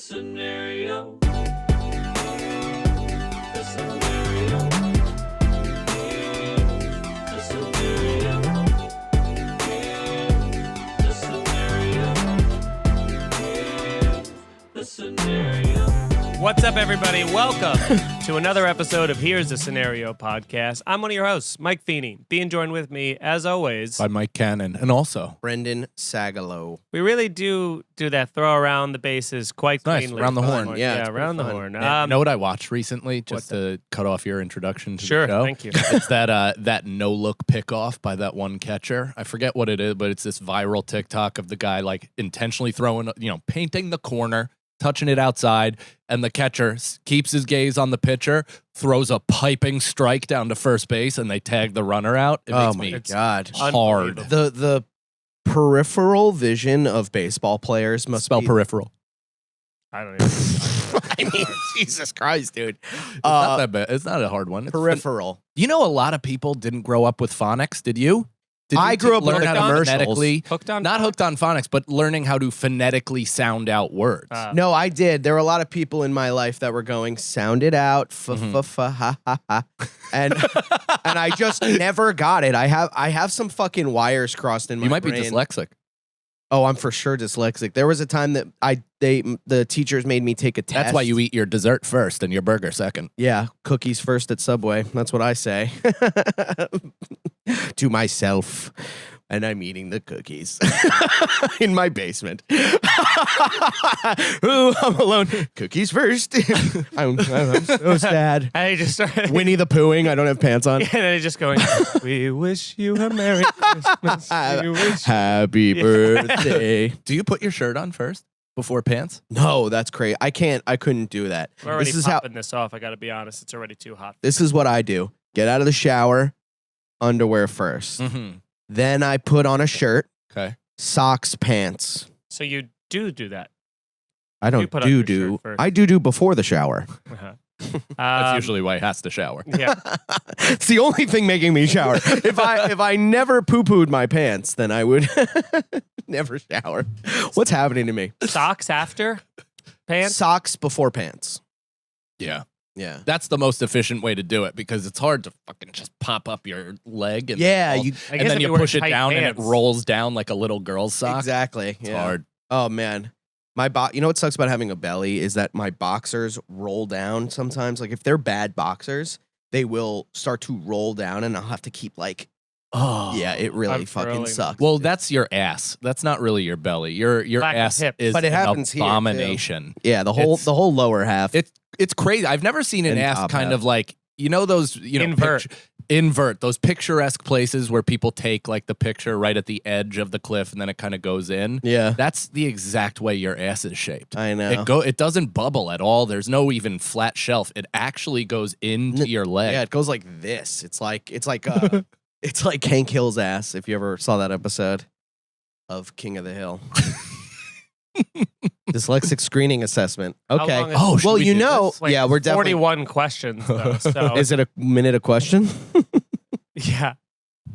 scenario. What's up, everybody? Welcome to another episode of Here's the Scenario podcast. I'm one of your hosts, Mike Feeney. Being joined with me, as always, by Mike Cannon, and also Brendan Sagalow. we really do that throw around the bases quite nice, cleanly. around the horn. Yeah, around the horn. You know what I watched recently, just to cut off your introduction to Sure, the show? thank you. It's that no-look pickoff by that one catcher. I forget what it is, but it's this viral TikTok of the guy like intentionally throwing, painting the corner, touching it outside, and the catcher keeps his gaze on the pitcher, throws a piping strike down to first base, and they tag the runner out. It makes me God, hard. The peripheral vision of baseball players must Spell be... peripheral. I don't even I mean, Jesus Christ, dude. It's not that bad. It's not a hard one. It's Peripheral. You know, a lot of people didn't grow up with phonics. Did you? I grew up with learn the how to commercials. phonetically, Hooked on not hooked on phonics, but learning how to phonetically sound out words. No, I did. There were a lot of people in my life that were going, sound it out, ha ha ha, and I just never got it. I have some fucking wires crossed in my You might brain. be dyslexic. Oh, I'm for sure dyslexic. There was a time that the teachers made me take a test. That's why you eat your dessert first and your burger second. Yeah, cookies first at Subway. That's what I say to myself. And I'm eating the cookies in my basement. Ooh, I'm alone. Cookies first. I'm so sad. I just started. Winnie the Poohing. I don't have pants on. And then just going, we wish you a Merry Christmas. We wish Happy birthday. Do you put your shirt on first before pants? No, that's crazy. I couldn't do that. We're already This is popping this off. I got to be honest. It's already too hot. This is what I do. Get out of the shower, underwear first. Mm-hmm. Then I put on a shirt, Okay. socks, pants. So you do that. I don't put on your do. shirt first. I do before the shower. Uh-huh. That's usually why he has to shower. Yeah. It's the only thing making me shower. If I never poo-pooed my pants, then I would never shower. What's happening to me? Socks after pants? Socks before pants. Yeah. Yeah. That's the most efficient way to do it because it's hard to fucking just pop up your leg and Yeah, I and guess then if you wear push it tight down and pants. it rolls down like a little girl's sock. Exactly. It's yeah. hard. Oh man. You know what sucks about having a belly is that my boxers roll down sometimes. Like if they're bad boxers, they will start to roll down and I'll have to keep like, Oh. yeah, it really I'm fucking curling. sucks. Well, that's your ass. That's not really your belly. Your Lack of ass hips. is But it an happens here, too. abomination. Yeah, the It's- whole lower half. It's crazy. I've never seen an And ass top kind half. of like, those, invert those picturesque places where people take like the picture right at the edge of the cliff and then it kind of goes in. Yeah, That's the exact way your ass is shaped. I know. It doesn't bubble at all. There's no even flat shelf. It actually goes into your leg. Yeah, it goes like this. It's like it's like Hank Hill's ass. If you ever saw that episode of King of the Hill. Dyslexic screening assessment. Okay. long is- Oh, should well, we you do know, It's like yeah, we're definitely. 41 questions, though. So, Is it a minute a question? yeah.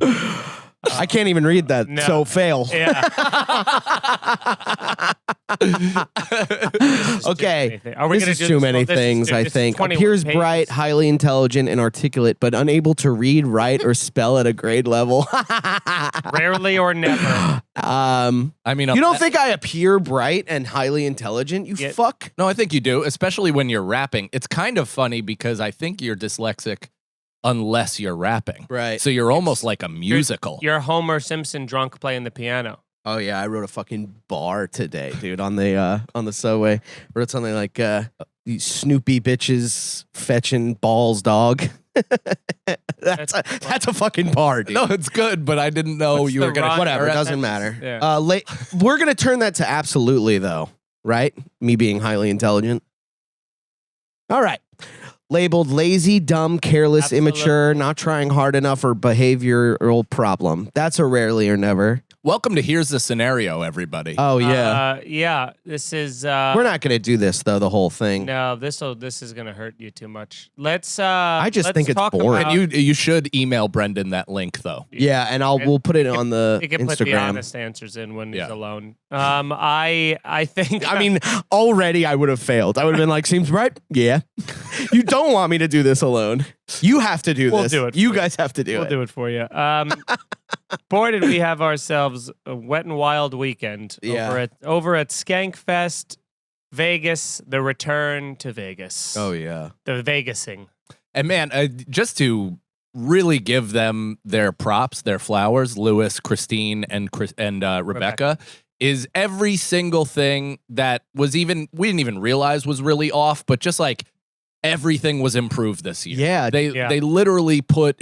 I can't even read that. No. So fail. Yeah. Okay. Are we This gonna is do too this? many Well, this is things, good. I This is think. 21 Appears pages. bright, highly intelligent, and articulate, but unable to read, write, or spell at a grade level. Rarely or never. I mean, You don't think I appear bright and highly intelligent? You Yeah. fuck. No, I think you do, especially when you're rapping. It's kind of funny because I think you're dyslexic unless you're rapping. Right. So you're almost like a musical. You're Homer Simpson drunk playing the piano. Oh yeah, I wrote a fucking bar today, dude, on the subway. Wrote something like "These Snoopy bitches fetching balls, dog." that's a fucking bar, dude. No, it's good, but I didn't know What's you were the going to. rhyme? Whatever, it That's- doesn't matter. yeah. We're gonna turn that to absolutely though, right? Me being highly intelligent. All right. Labeled lazy, dumb, careless, Absolutely. immature, not trying hard enough, or behavioral problem. That's a rarely or never. Welcome to Here's the Scenario, everybody. Oh yeah. Yeah. This is. We're not gonna do this though. The whole thing. No, this is gonna hurt you too much. Let's. I just let's think it's talk boring. about- And you should email Brendan that link, though. Yeah, and we'll put it on the He can put the Instagram. honest answers in when he's alone. I think. I mean, already I would have failed. I would have been like, seems right? Yeah. You don't want me to do this alone. You have to do We'll this. do it You for you. guys have to do We'll it. do it for you. Boy, did we have ourselves a wet and wild weekend over at Skankfest, Vegas, the return to Vegas. Oh, yeah. The Vegasing. And man, just to really give them their props, their flowers, Lewis, Christine, and Rebecca, is every single thing that was we didn't even realize was really off, but just like everything was improved this year. Yeah. They literally put,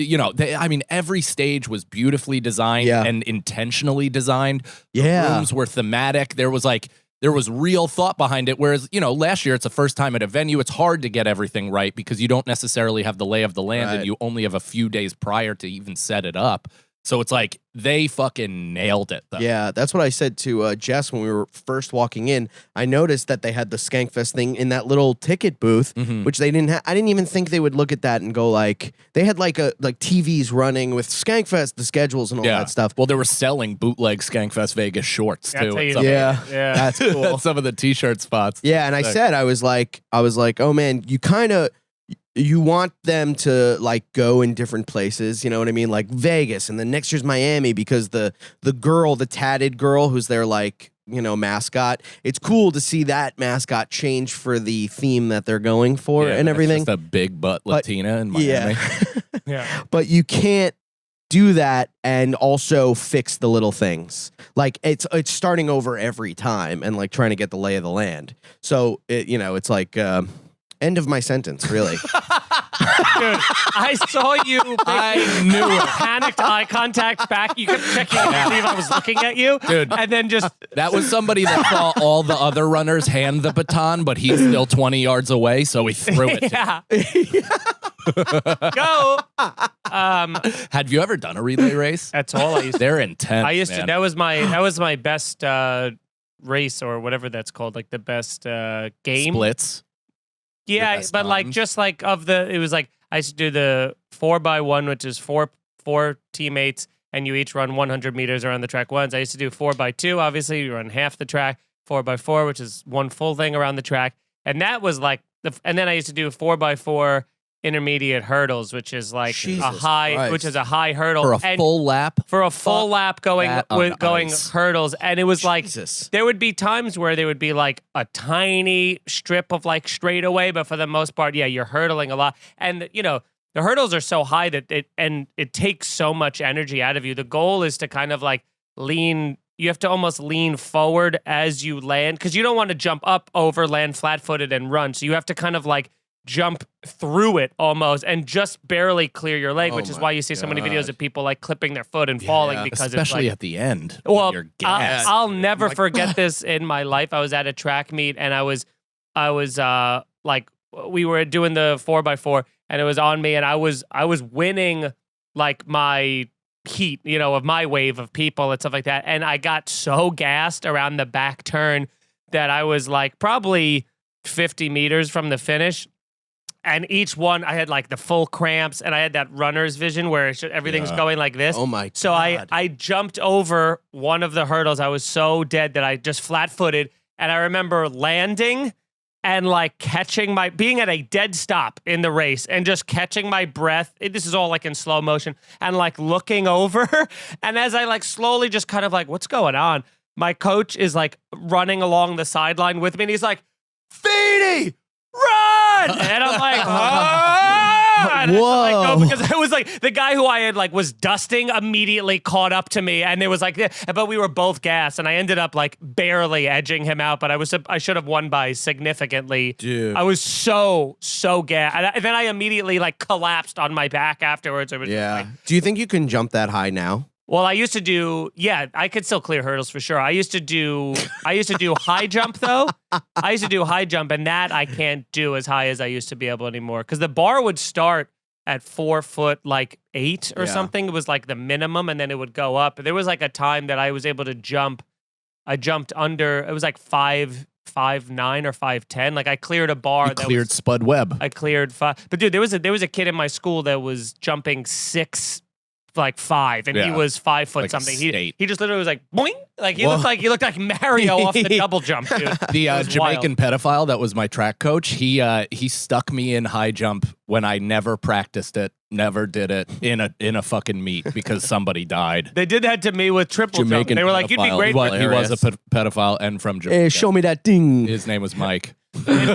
every stage was beautifully designed and intentionally designed. The rooms were thematic. There was real thought behind it. Whereas, last year it's the first time at a venue. It's hard to get everything right because you don't necessarily have the lay of the land and you only have a few days prior to even set it up. So it's like they fucking nailed it, though. Yeah, that's what I said to Jess when we were first walking in. I noticed that they had the Skankfest thing in that little ticket booth, which they didn't have. I didn't even think they would look at that and go like, they had like TVs running with Skankfest, the schedules and all that stuff. Well, they were selling bootleg Skankfest Vegas shorts, too. Yeah. That's cool. At some of the t-shirt spots. Yeah, and I said, I was like, oh man, you want them to like go in different places, you know what I mean? Like Vegas, and then next year's Miami because the tatted girl who's their like, mascot. It's cool to see that mascot change for the theme that they're going for and everything. It's just a big butt Latina in Miami. Yeah. But you can't do that and also fix the little things. Like it's starting over every time and like trying to get the lay of the land. So it's like end of my sentence, really. Dude, I saw you. I knew it. Panicked eye contact back. You kept checking to see if I was looking at you. Dude. And then just. That was somebody that saw all the other runners hand the baton, but he's still 20 yards away, so he threw it. Yeah. Go. Have you ever done a relay race? That's all I used to. They're intense. I used to. man. That was my best race or whatever that's called, like the best game. Splits. Yeah, best but like times. just like it was like I used to do the 4x1, which is four teammates, and you each run 100 meters around the track once. I used to do 4x2. Obviously, you run half the track. 4x4, which is one full thing around the track, and that was like and then I used to do 4x4 intermediate hurdles, which is like Jesus a high, Christ. which is a high hurdle For a full lap. for a full lap going that on going ice. hurdles, and it was like Jesus. there would be times where there would be like a tiny strip of like straightaway, but for the most part, yeah, you're hurdling a lot, and the hurdles are so high that it takes so much energy out of you. The goal is to kind of like lean. You have to almost lean forward as you land because you don't want to jump up, over, land flat-footed, and run. So you have to kind of like jump through it almost and just barely clear your leg, which is why you see so many videos of people like clipping their foot and falling because Especially it's like, at the end. well, You're gassed. I'll never forget this in my life. I was at a track meet and I was like we were doing the 4x4 and it was on me and I was winning like my heat, of my wave of people and stuff like that. And I got so gassed around the back turn that I was like probably 50 meters from the finish. And each one, I had like the full cramps and I had that runner's vision where everything's going like this. Oh my God. So I jumped over one of the hurdles. I was so dead that I just flat-footed. And I remember landing and like being at a dead stop in the race and just catching my breath. This is all like in slow motion and like looking over. And as I like slowly just kind of like, what's going on? My coach is like running along the sideline with me and he's like, Feeney, run! And I'm like, oh! And Whoa. because it was like the guy who I had like was dusting immediately caught up to me, and it was like, but we were both gassed, and I ended up like barely edging him out, but I should have won by significantly. Dude. I was so gassed, and then I immediately like collapsed on my back afterwards. It was just like, Do you think you can jump that high now? well, I used to do, I could still clear hurdles for sure. I used to do high jump though. I used to do high jump, and that I can't do as high as I used to be able anymore because the bar would start at 4'8" or something. It was like the minimum, and then it would go up. There was like a time that I was able to jump. I jumped under. It was like 5'9" or 5'10". Like I cleared a bar. You cleared Spud Webb. I cleared 5. But dude, there was a kid in my school that was jumping 6'5", and he was 5 foot Like something. state. He just literally was like boing. Like he looked like Mario off the double jump, dude. The Jamaican pedophile that was my track coach, he stuck me in high jump when I never practiced it, never did it in a fucking meet because somebody died. They did that to me with triple jump. They were like, "You'd be great." He was a pedophile and from Jamaica. Hey, show me that thing. His name was Mike. They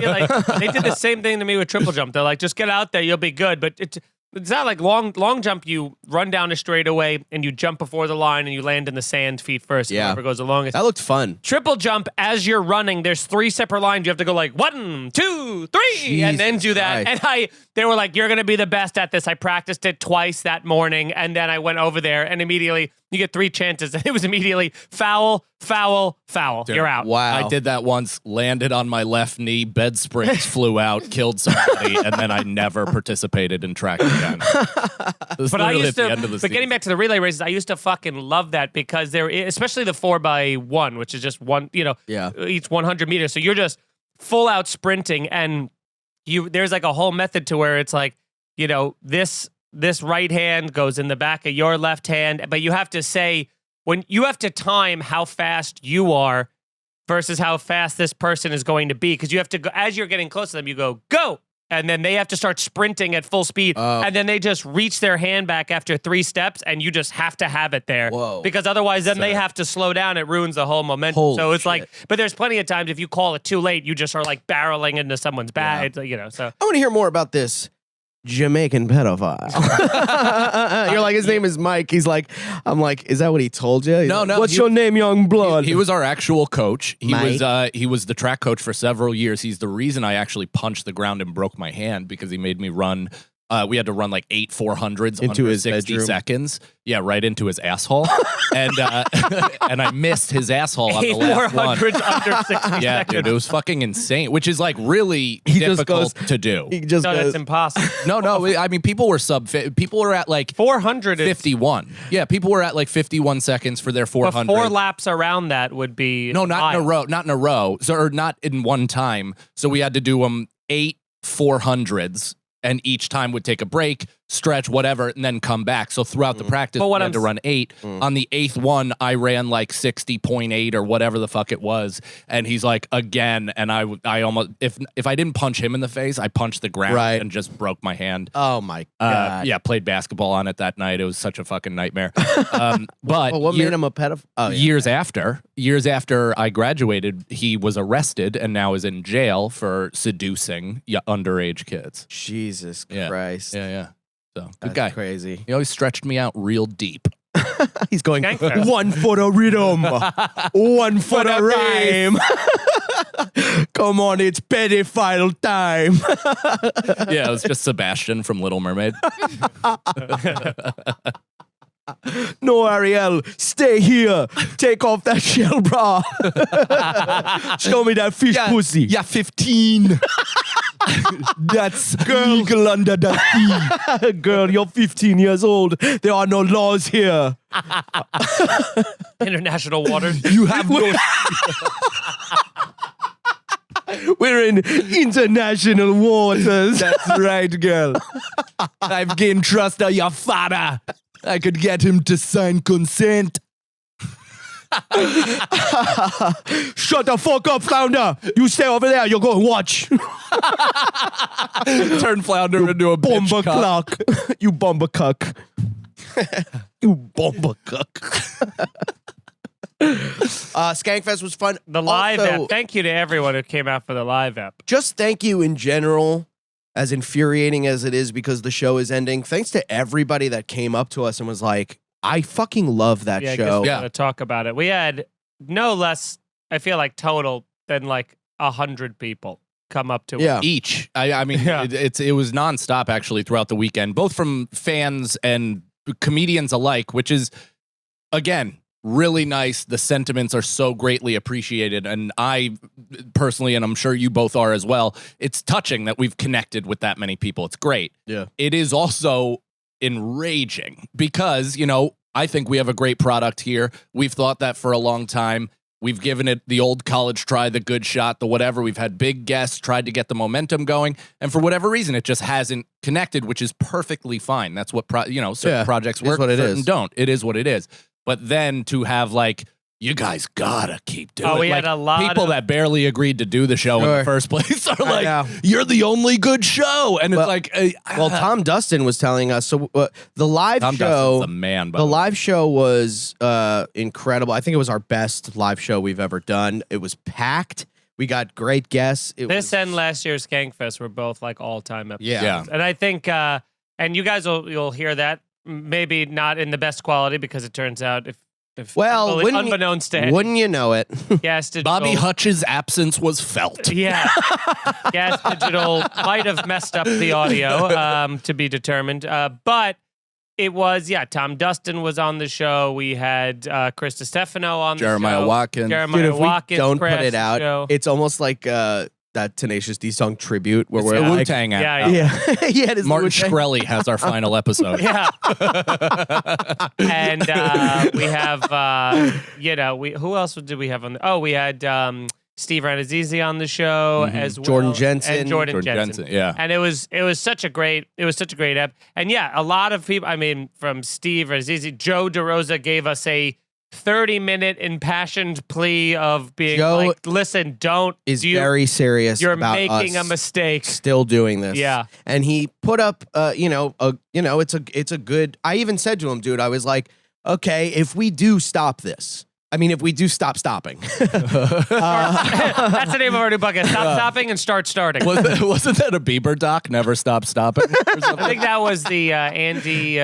did the same thing to me with triple jump. They're like, "Just get out there, you'll be good." But it's not like long jump. You run down a straightaway and you jump before the line and you land in the sand feet first. Yeah. Whoever goes the longest. That looked fun. Triple jump, as you're running, there's 3 separate lines. You have to go like 1, 2, 3, and then do that. Christ. And they were like, "You're gonna be the best at this." I practiced it twice that morning, and then I went over there, and immediately you get 3 chances, and it was immediately foul, foul, foul. Dude, You're out. Wow. I did that once, landed on my left knee, bed springs flew out, killed somebody, and then I never participated in track again. But I used to. But getting back to the relay races, I used to fucking love that because especially the 4x1, which is just one, each 100 meters. So you're just full out sprinting, and there's like a whole method to where it's like, this right hand goes in the back of your left hand, but you have to say when you have to time how fast you are versus how fast this person is going to be, because you have to go as you're getting close to them. You go. And then they have to start sprinting at full speed. And then they just reach their hand back after 3 steps, and you just have to have it there. Whoa. Because otherwise then they have to slow down. It ruins the whole momentum. Holy so it's shit. like, but there's plenty of times if you call it too late, you just are like barreling into someone's back. So. I want to hear more about this Jamaican pedophile. You're like, his name is Mike. I'm like, is that what he told you? No. What's your name, young blood? He was our actual coach. He Mike. was the track coach for several years. He's the reason I actually punched the ground and broke my hand, because he made me run. We had to run like 8 400s into under his 60 bedroom. seconds. Yeah, right into his asshole. and I missed his asshole on the 8 last one. 400s under 60 Yeah, seconds. dude, it was fucking insane, which is like really He just difficult goes- to do. He just No, goes, that's impossible. No, I mean, people were people were at like 400 is 51. Yeah, people were at like 51 seconds for their 400. but 4 laps around that would be No, not in a wild. row. Not in a row. So, or not in one time. So we had to do them 8 400s, and each time would take a break, stretch, whatever, and then come back. So throughout the practice, But we what had I'm to run 8. On the 8th one, I ran like 60.8 or whatever the fuck it was. And he's like, again. And I almost, if I didn't punch him in the face, I punched the ground Right. and just broke my hand. oh my God. Yeah, played basketball on it that night. It was such a fucking nightmare. But Well, what made him a pedophile? Oh, yeah. years after I graduated, he was arrested and now is in jail for seducing underage kids. Jesus Yeah. Christ. Yeah. So good That's guy. crazy. He always stretched me out real deep. He's going Skankfest. 1 for the rhythm, 1 for the rhyme. Come on, it's pedophile time. Yeah, it was just Sebastian from Little Mermaid. No, Ariel, stay here. Take off that shell bra. Show me that fish pussy. Yeah, 15. That's legal under the sea. Girl, you're 15 years old. There are no laws here. International waters. You have no. We're in international waters. That's right, girl. I've gained trust of your father. I could get him to sign consent. Shut the fuck up, Flounder. You stay over there. You're going to watch. Turn Flounder into a bitch Bomber cuck. clock. You bomber cuck. You bomber cuck. Skankfest was fun. The live Also, app. Thank you to everyone who came out for the live app. just thank you in general, as infuriating as it is because the show is ending. Thanks to everybody that came up to us and was like, I fucking love that Yeah, show. we're gonna talk about it. We had no less, I feel like, total than like 100 people come up to Yeah. us. Each. I mean, Yeah. it was nonstop actually throughout the weekend, both from fans and comedians alike, which is, again, really nice. The sentiments are so greatly appreciated. And I personally, and I'm sure you both are as well, it's touching that we've connected with that many people. It's great. Yeah. It is also enraging because, I think we have a great product here. We've thought that for a long time. We've given it the old college try, the good shot, the whatever. We've had big guests, tried to get the momentum going. And for whatever reason, it just hasn't connected, which is perfectly fine. That's what, certain projects work, certain don't. It is what it is. But then to have you guys gotta keep doing it. We had a lot people of that barely agreed to do the show in the first place are you're the only good show. And it's Tom Dustin was telling us, so the live Tom show, Dustin's a man, the live show was incredible. I think it was our best live show we've ever done. It was packed. We got great guests. This and last year's Skankfest were both all-time episodes. Yeah. And I think, and you guys you'll hear that, maybe not in the best quality because it turns out unbeknownst to wouldn't you know it? Gas Digital, Bobby Hutch's absence was felt. Yeah. Gas Digital might have messed up the audio, to be determined. But it was, Tom Dustin was on the show. We had Chris DiStefano on the show. Watkins. Dude, Watkins. Don't put it the out. show. It's almost like that Tenacious D song tribute where It's we're the like, Wu-Tang yeah, his Martin Wu-Tang. Shkreli has our final episode. Yeah. And we have, who else did we have on the, we had Steve Ranazizi on the show as well. Jordan Jensen. And Jordan Jensen. Yeah. And it was such a great ep. And a lot of people, from Steve Ranazizi, Joe DeRosa gave us a 30-minute impassioned plea of being Joe listen, very serious you're about making us a mistake. Still doing this. Yeah. And he put up, it's a good, I even said to him, dude, I was like, okay, if we do stop this, if we do stop stopping. That's the name of our new bucket. Stop stopping and start starting. Wasn't that a Bieber doc? Never Stop Stopping? I think that was the Andy,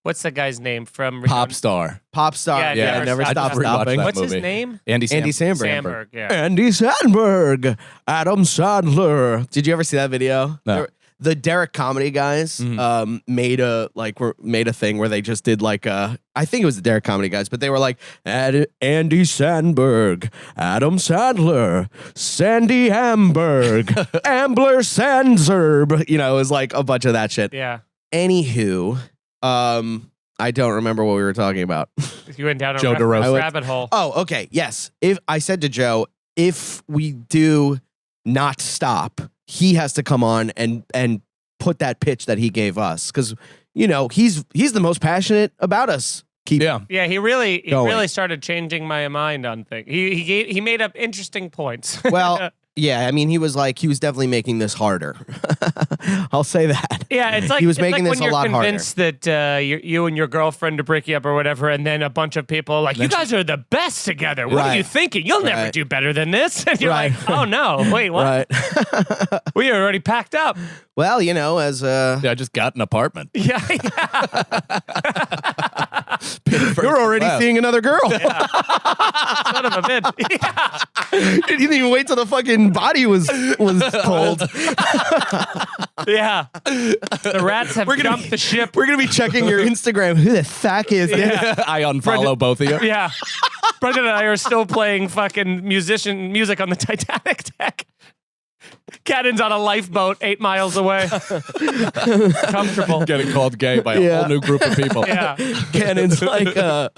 what's the guy's name from Pop Star. Yeah, Never Stop Stopping. What's his name? Andy Samberg. Sandberg, yeah. Andy Sandberg, Adam Sandler. Did you ever see that video? No. The Derek Comedy guys made a thing where they just did I think it was the Derek Comedy guys, but they were like Andy Sandberg, Adam Sandler, Sandy Hamburg, Ambler Sandserb. It was like a bunch of that shit. Yeah. Anywho, I don't remember what we were talking about. You went down Joe a DeRosa. rabbit hole. Oh, okay. Yes. If I said to Joe, if we do not stop, he has to come on and put that pitch that he gave us because he's the most passionate about us. He really started changing my mind on things. He made up interesting points. Well, yeah, he was definitely making this harder. I'll say that. Yeah, it's like he was making this a lot harder. When you're convinced that you and your girlfriend are breaking up or whatever, and then a bunch of people are like, you guys are the best together. What are you thinking? You'll never do better than this. And you're like, oh no, wait, what? Right. We are already packed up. Well, as I just got an apartment. Yeah. You're already seeing another girl. Yeah. Son of a bitch. Yeah. You didn't even wait till the fucking body was cold. Yeah. The rats have jumped the ship. We're going to be checking your Instagram. Who the fuck is this? I unfollow both of you. Yeah. Brendan and I are still playing fucking music on the Titanic deck. Cannon's on a lifeboat 8 miles away. Comfortable. Getting called gay by a whole new group of people. Yeah. Cannon's like a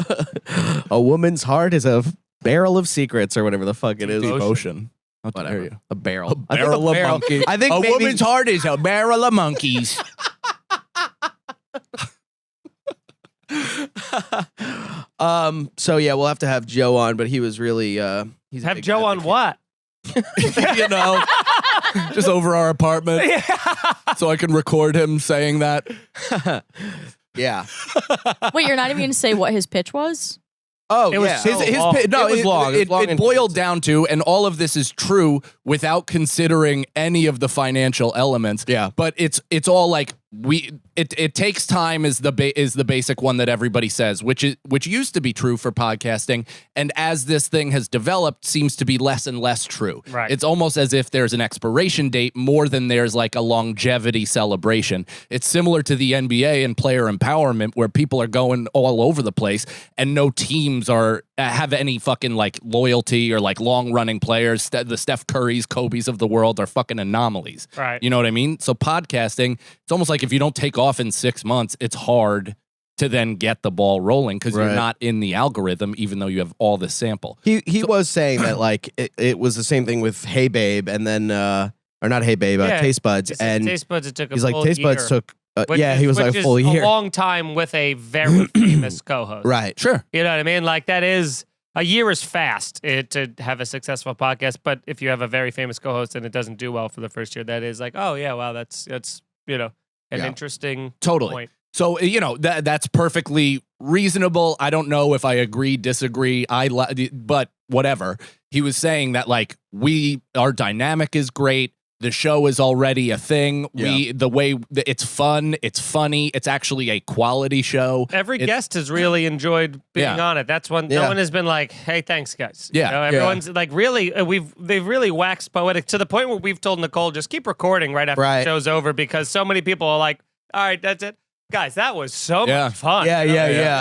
woman's heart is a barrel of secrets or whatever the fuck it is. Devotion. Whatever. A barrel. A barrel of monkeys. I think maybe woman's heart is a barrel of monkeys. So yeah, we'll have to have Joe on, but he was really he's have Joe on what? Just over our apartment. Yeah. So I can record him saying that. Yeah. Wait, you're not even going to say what his pitch was? Oh, it was yeah. his long. No, it was long. It boiled down to, and all of this is true without considering any of the financial elements. Yeah. But it's all like It takes time is the basic one that everybody says, which used to be true for podcasting, and as this thing has developed, seems to be less and less true. Right. It's almost as if there's an expiration date more than there's like a longevity celebration. It's similar to the NBA and player empowerment, where people are going all over the place, and no teams have any fucking like loyalty or like long running players. The Steph Currys, Kobe's of the world are fucking anomalies. Right. You know what I mean? So podcasting, it's almost like if you don't take off in 6 months, it's hard to then get the ball rolling because you're not in the algorithm, even though you have all this sample. He was saying that like it was the same thing with Hey Babe and then or not Hey Babe, Taste Buds, and Taste Buds, it took a he's like full Taste Buds year. took he was like a full year, a long time with a very famous co-host. right? Sure. You know what I mean? Like that is. A year is fast to have a successful podcast, but if you have a very famous co-host and it doesn't do well for the first year, that is like, oh yeah, wow, that's an interesting point. So that's perfectly reasonable. I don't know if I agree, disagree. But whatever. He was saying that like our dynamic is great. The show is already a thing. The way it's fun, it's funny. It's actually a quality show. Every guest has really enjoyed being on it. That's one. No one has been like, "Hey, thanks, guys." Yeah, everyone's like really. They've really waxed poetic to the point where we've told Nicole just keep recording right after the show's over because so many people are like, "All right, that's it." Guys, that was so much fun. Yeah.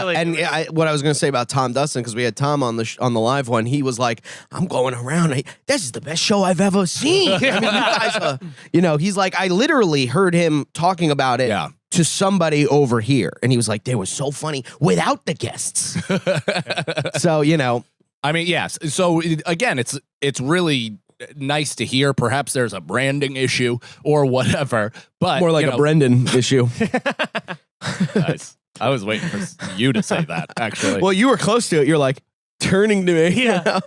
Really, and what I was going to say about Tom Dustin, because we had Tom on the live one, he was like, "I'm going around. This is the best show I've ever seen." I mean, you guys, he's like, I literally heard him talking about it to somebody over here, and he was like, "They were so funny without the guests." So I mean, yes. So again, it's really nice to hear. Perhaps there's a branding issue or whatever, but more like a Brendan issue. Nice. I was waiting for you to say that, actually. Well, you were close to it. You're like turning to me. Yeah.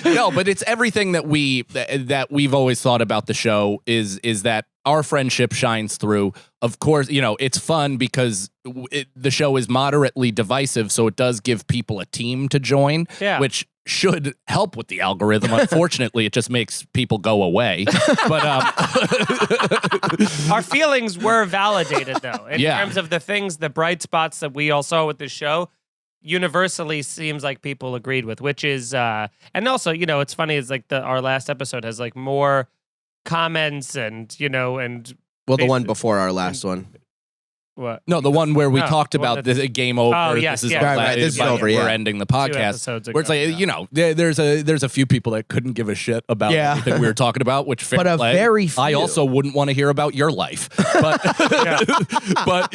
No, but it's everything that we've always thought about the show is that our friendship shines through. Of course, it's fun because the show is moderately divisive, so it does give people a team to join, which should help with the algorithm. Unfortunately, it just makes people go away. But our feelings were validated, though, in terms of the bright spots that we all saw with the show. Universally seems like people agreed with, which is, and also, it's funny. It's like our last episode has like more comments and well, the one before our last one. What? No, the one where we talked about the game over. Oh, yes, this is this is over. We're ending the podcast. Where it's like there's a few people that couldn't give a shit about anything we were talking about. Which fair but play. A very few. I also wouldn't want to hear about your life. But but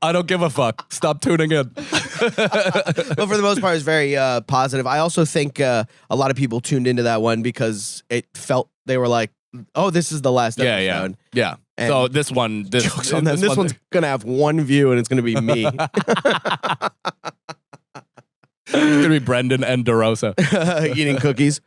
I don't give a fuck. Stop tuning in. But for the most part, it's very positive. I also think a lot of people tuned into that one because it felt they were like, "Oh, this is the last episode." Yeah. And so this one's gonna have one view, and it's gonna be me. It's gonna be Brendan and DeRosa eating cookies.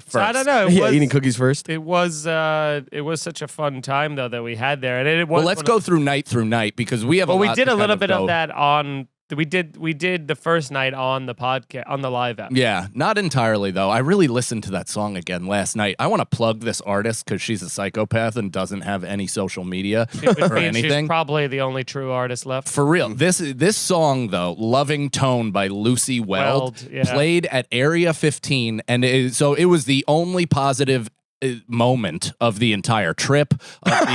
So I don't know. Eating cookies first. It was such a fun time though that we had there, and it was. Well, let's go through night because we have. Well, we did a little bit of that on. We did the first night on the podcast on the live app. Yeah, not entirely though. I really listened to that song again last night. I want to plug this artist because she's a psychopath and doesn't have any social media or anything. She's probably the only true artist left. For real. This song though, "Loving Tone" by Lucy Weld, played at Area 15, and it was the only positive moment of the entire trip, for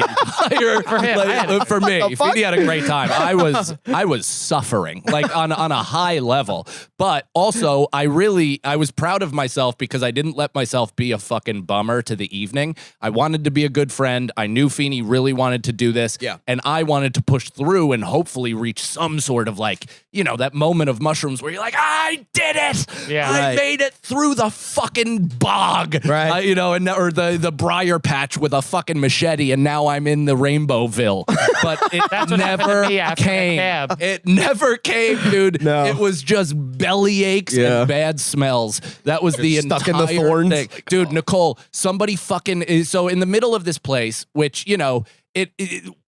me. Feeney had a great time. I was suffering like on a high level, but also I was proud of myself because I didn't let myself be a fucking bummer to the evening. I wanted to be a good friend. I knew Feeney really wanted to do this, and I wanted to push through and hopefully reach some sort of like that moment of mushrooms where you're like, I did it. I made it through the fucking bog, right? Or the briar patch with a fucking machete, and now I'm in the Rainbowville. But it never came. It never came, dude. No. It was just belly aches and bad smells. That was the stuck entire in the thorns thing. Dude, Nicole, somebody fucking is so in the middle of this place, which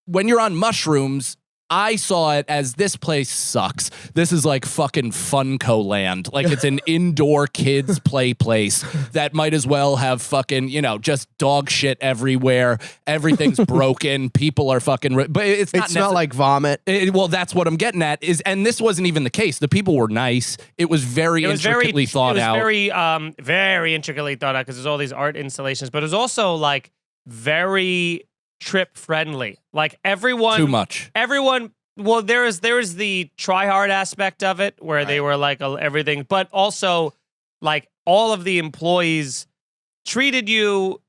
when you're on mushrooms, I saw it as this place sucks. This is like fucking Funko Land. Like it's an indoor kids play place that might as well have fucking, just dog shit everywhere. Everything's broken. People are fucking, but it's not. It smelled like vomit. Well, that's what I'm getting at and this wasn't even the case. The people were nice. It was very intricately thought out. It was very intricately thought out because there's all these art installations, but it was also like very trip friendly. Like everyone, too much. Everyone. Well, there is the try hard aspect of it where they were like everything, but also like all of the employees treated you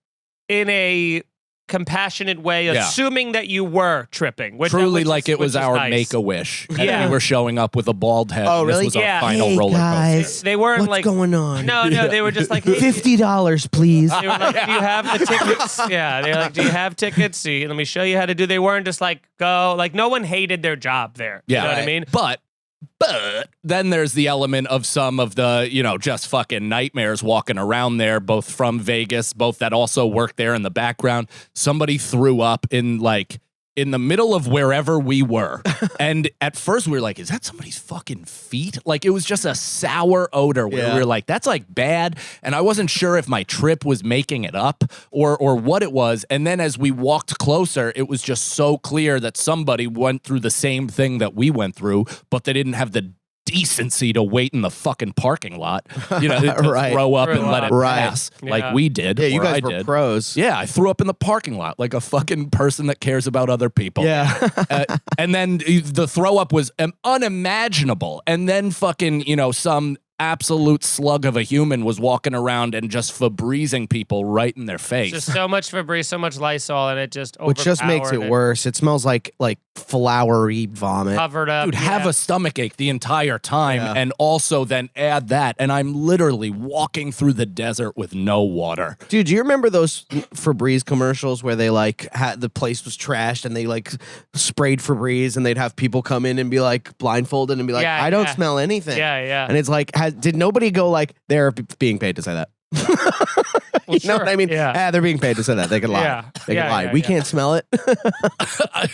in a compassionate way, assuming that you were tripping. Truly like it was our nice. Make-A-Wish. Yeah. And we were showing up with a bald head. Oh, really? This was Yeah. our final Hey, roller guys. coaster. They weren't What's like going on? No, they were just like hey, $50, please. They were like, do you have the tickets? Yeah, they're like, do you have tickets? Let me show you how to do. They weren't just like, go. Like, no one hated their job there. Yeah. You know what I mean? But then there's the element of some of the, just fucking nightmares walking around there, both from Vegas, both that also work there in the background. Somebody threw up in the middle of wherever we were. And at first we were like, is that somebody's fucking feet? Like, it was just a sour odor where we were like, that's like bad. And I wasn't sure if my trip was making it up or what it was. And then as we walked closer, it was just so clear that somebody went through the same thing that we went through, but they didn't have the decency to wait in the fucking parking lot, to throw up and let it pass like we did. Yeah, you or guys I were did. pros. Yeah, I threw up in the parking lot like a fucking person that cares about other people. Yeah. And then the throw up was unimaginable. And then fucking, some absolute slug of a human was walking around and just Febrezing people right in their face. Just so much Febreze, so much Lysol, and it just Which just makes it worse. It smells like flowery vomit. Covered up. Dude, have a stomach ache the entire time and also then add that. And I'm literally walking through the desert with no water. Dude, do you remember those Febreze commercials where they had the place was trashed and they sprayed Febreze and they'd have people come in and be like blindfolded and be like, I don't smell anything. Yeah. And it's like, did nobody go like, they're being paid to say that? Well, you know what I mean? Yeah. They're being paid to say that. They could lie. Yeah. They could lie. We can't smell it.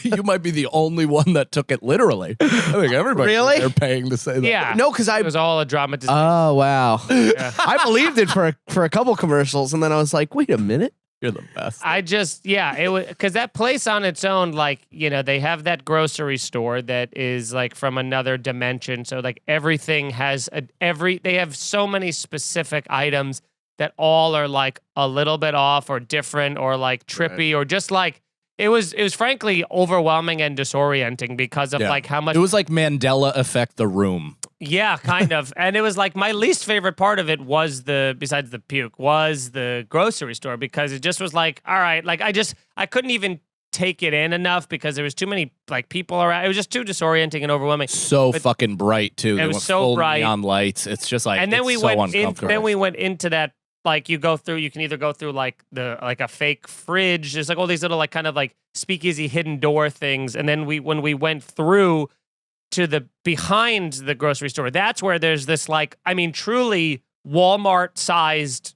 You might be the only one that took it literally. I think everybody Really? they're paying to say that. Yeah. No, because It was all a dramatization. Oh, wow. I believed it for a couple commercials, and then I was like, wait a minute. You're the best. It was because that place on its own, they have that grocery store that is like from another dimension. So like everything has they have so many specific items that all are like a little bit off or different or like trippy or just like it was frankly overwhelming and disorienting because of like how much it was like Mandela effect the room. Yeah, kind of. And it was like my least favorite part of it was besides the puke, was the grocery store because it just was like, all right, like I couldn't even take it in enough because there was too many like people around. It was just too disorienting and overwhelming. So fucking bright too. It was so bright. Neon lights. It's just like, and then we went into that. Like you can either go through like a fake fridge. There's like all these little like kind of like speakeasy hidden door things. And then when we went through to the behind the grocery store, that's where there's this truly Walmart sized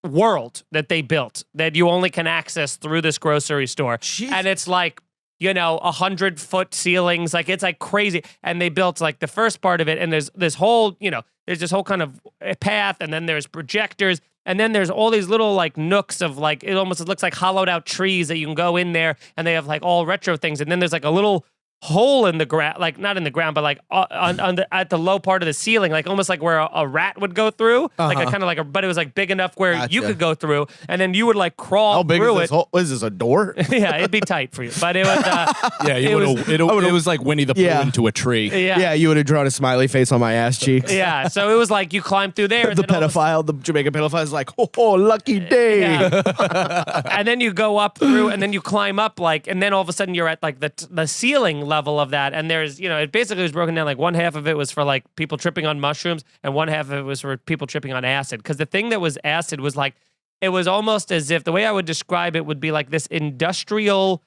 world that they built that you only can access through this grocery store. Jeez. And it's like, 100-foot ceilings. Like it's like crazy. And they built like the first part of it. And there's this whole, there's this whole kind of path. And then there's projectors. And then there's all these little like nooks of like, it almost looks like hollowed out trees that you can go in there. And they have like all retro things. And then there's like a little hole in the ground, like not in the ground, but like at the low part of the ceiling, like almost like where a rat would go through, like a kind of like but it was like big enough where you could go through, and then you would like crawl How big through is this hole? Is this a door? Yeah, it'd be tight for you, but it was. it was like Winnie the Pooh into a tree. Yeah, you would have drawn a smiley face on my ass cheeks. Yeah, so it was like you climb through there. And the pedophile, the Jamaican pedophile is like, oh, lucky day. Yeah. And then you go up through, and then you climb up and then all of a sudden you're at like the ceiling level of that, and there's it basically was broken down like one half of it was for like people tripping on mushrooms, and one half of it was for people tripping on acid. Because the thing that was acid was like it was almost as if the way I would describe it would be like this industrial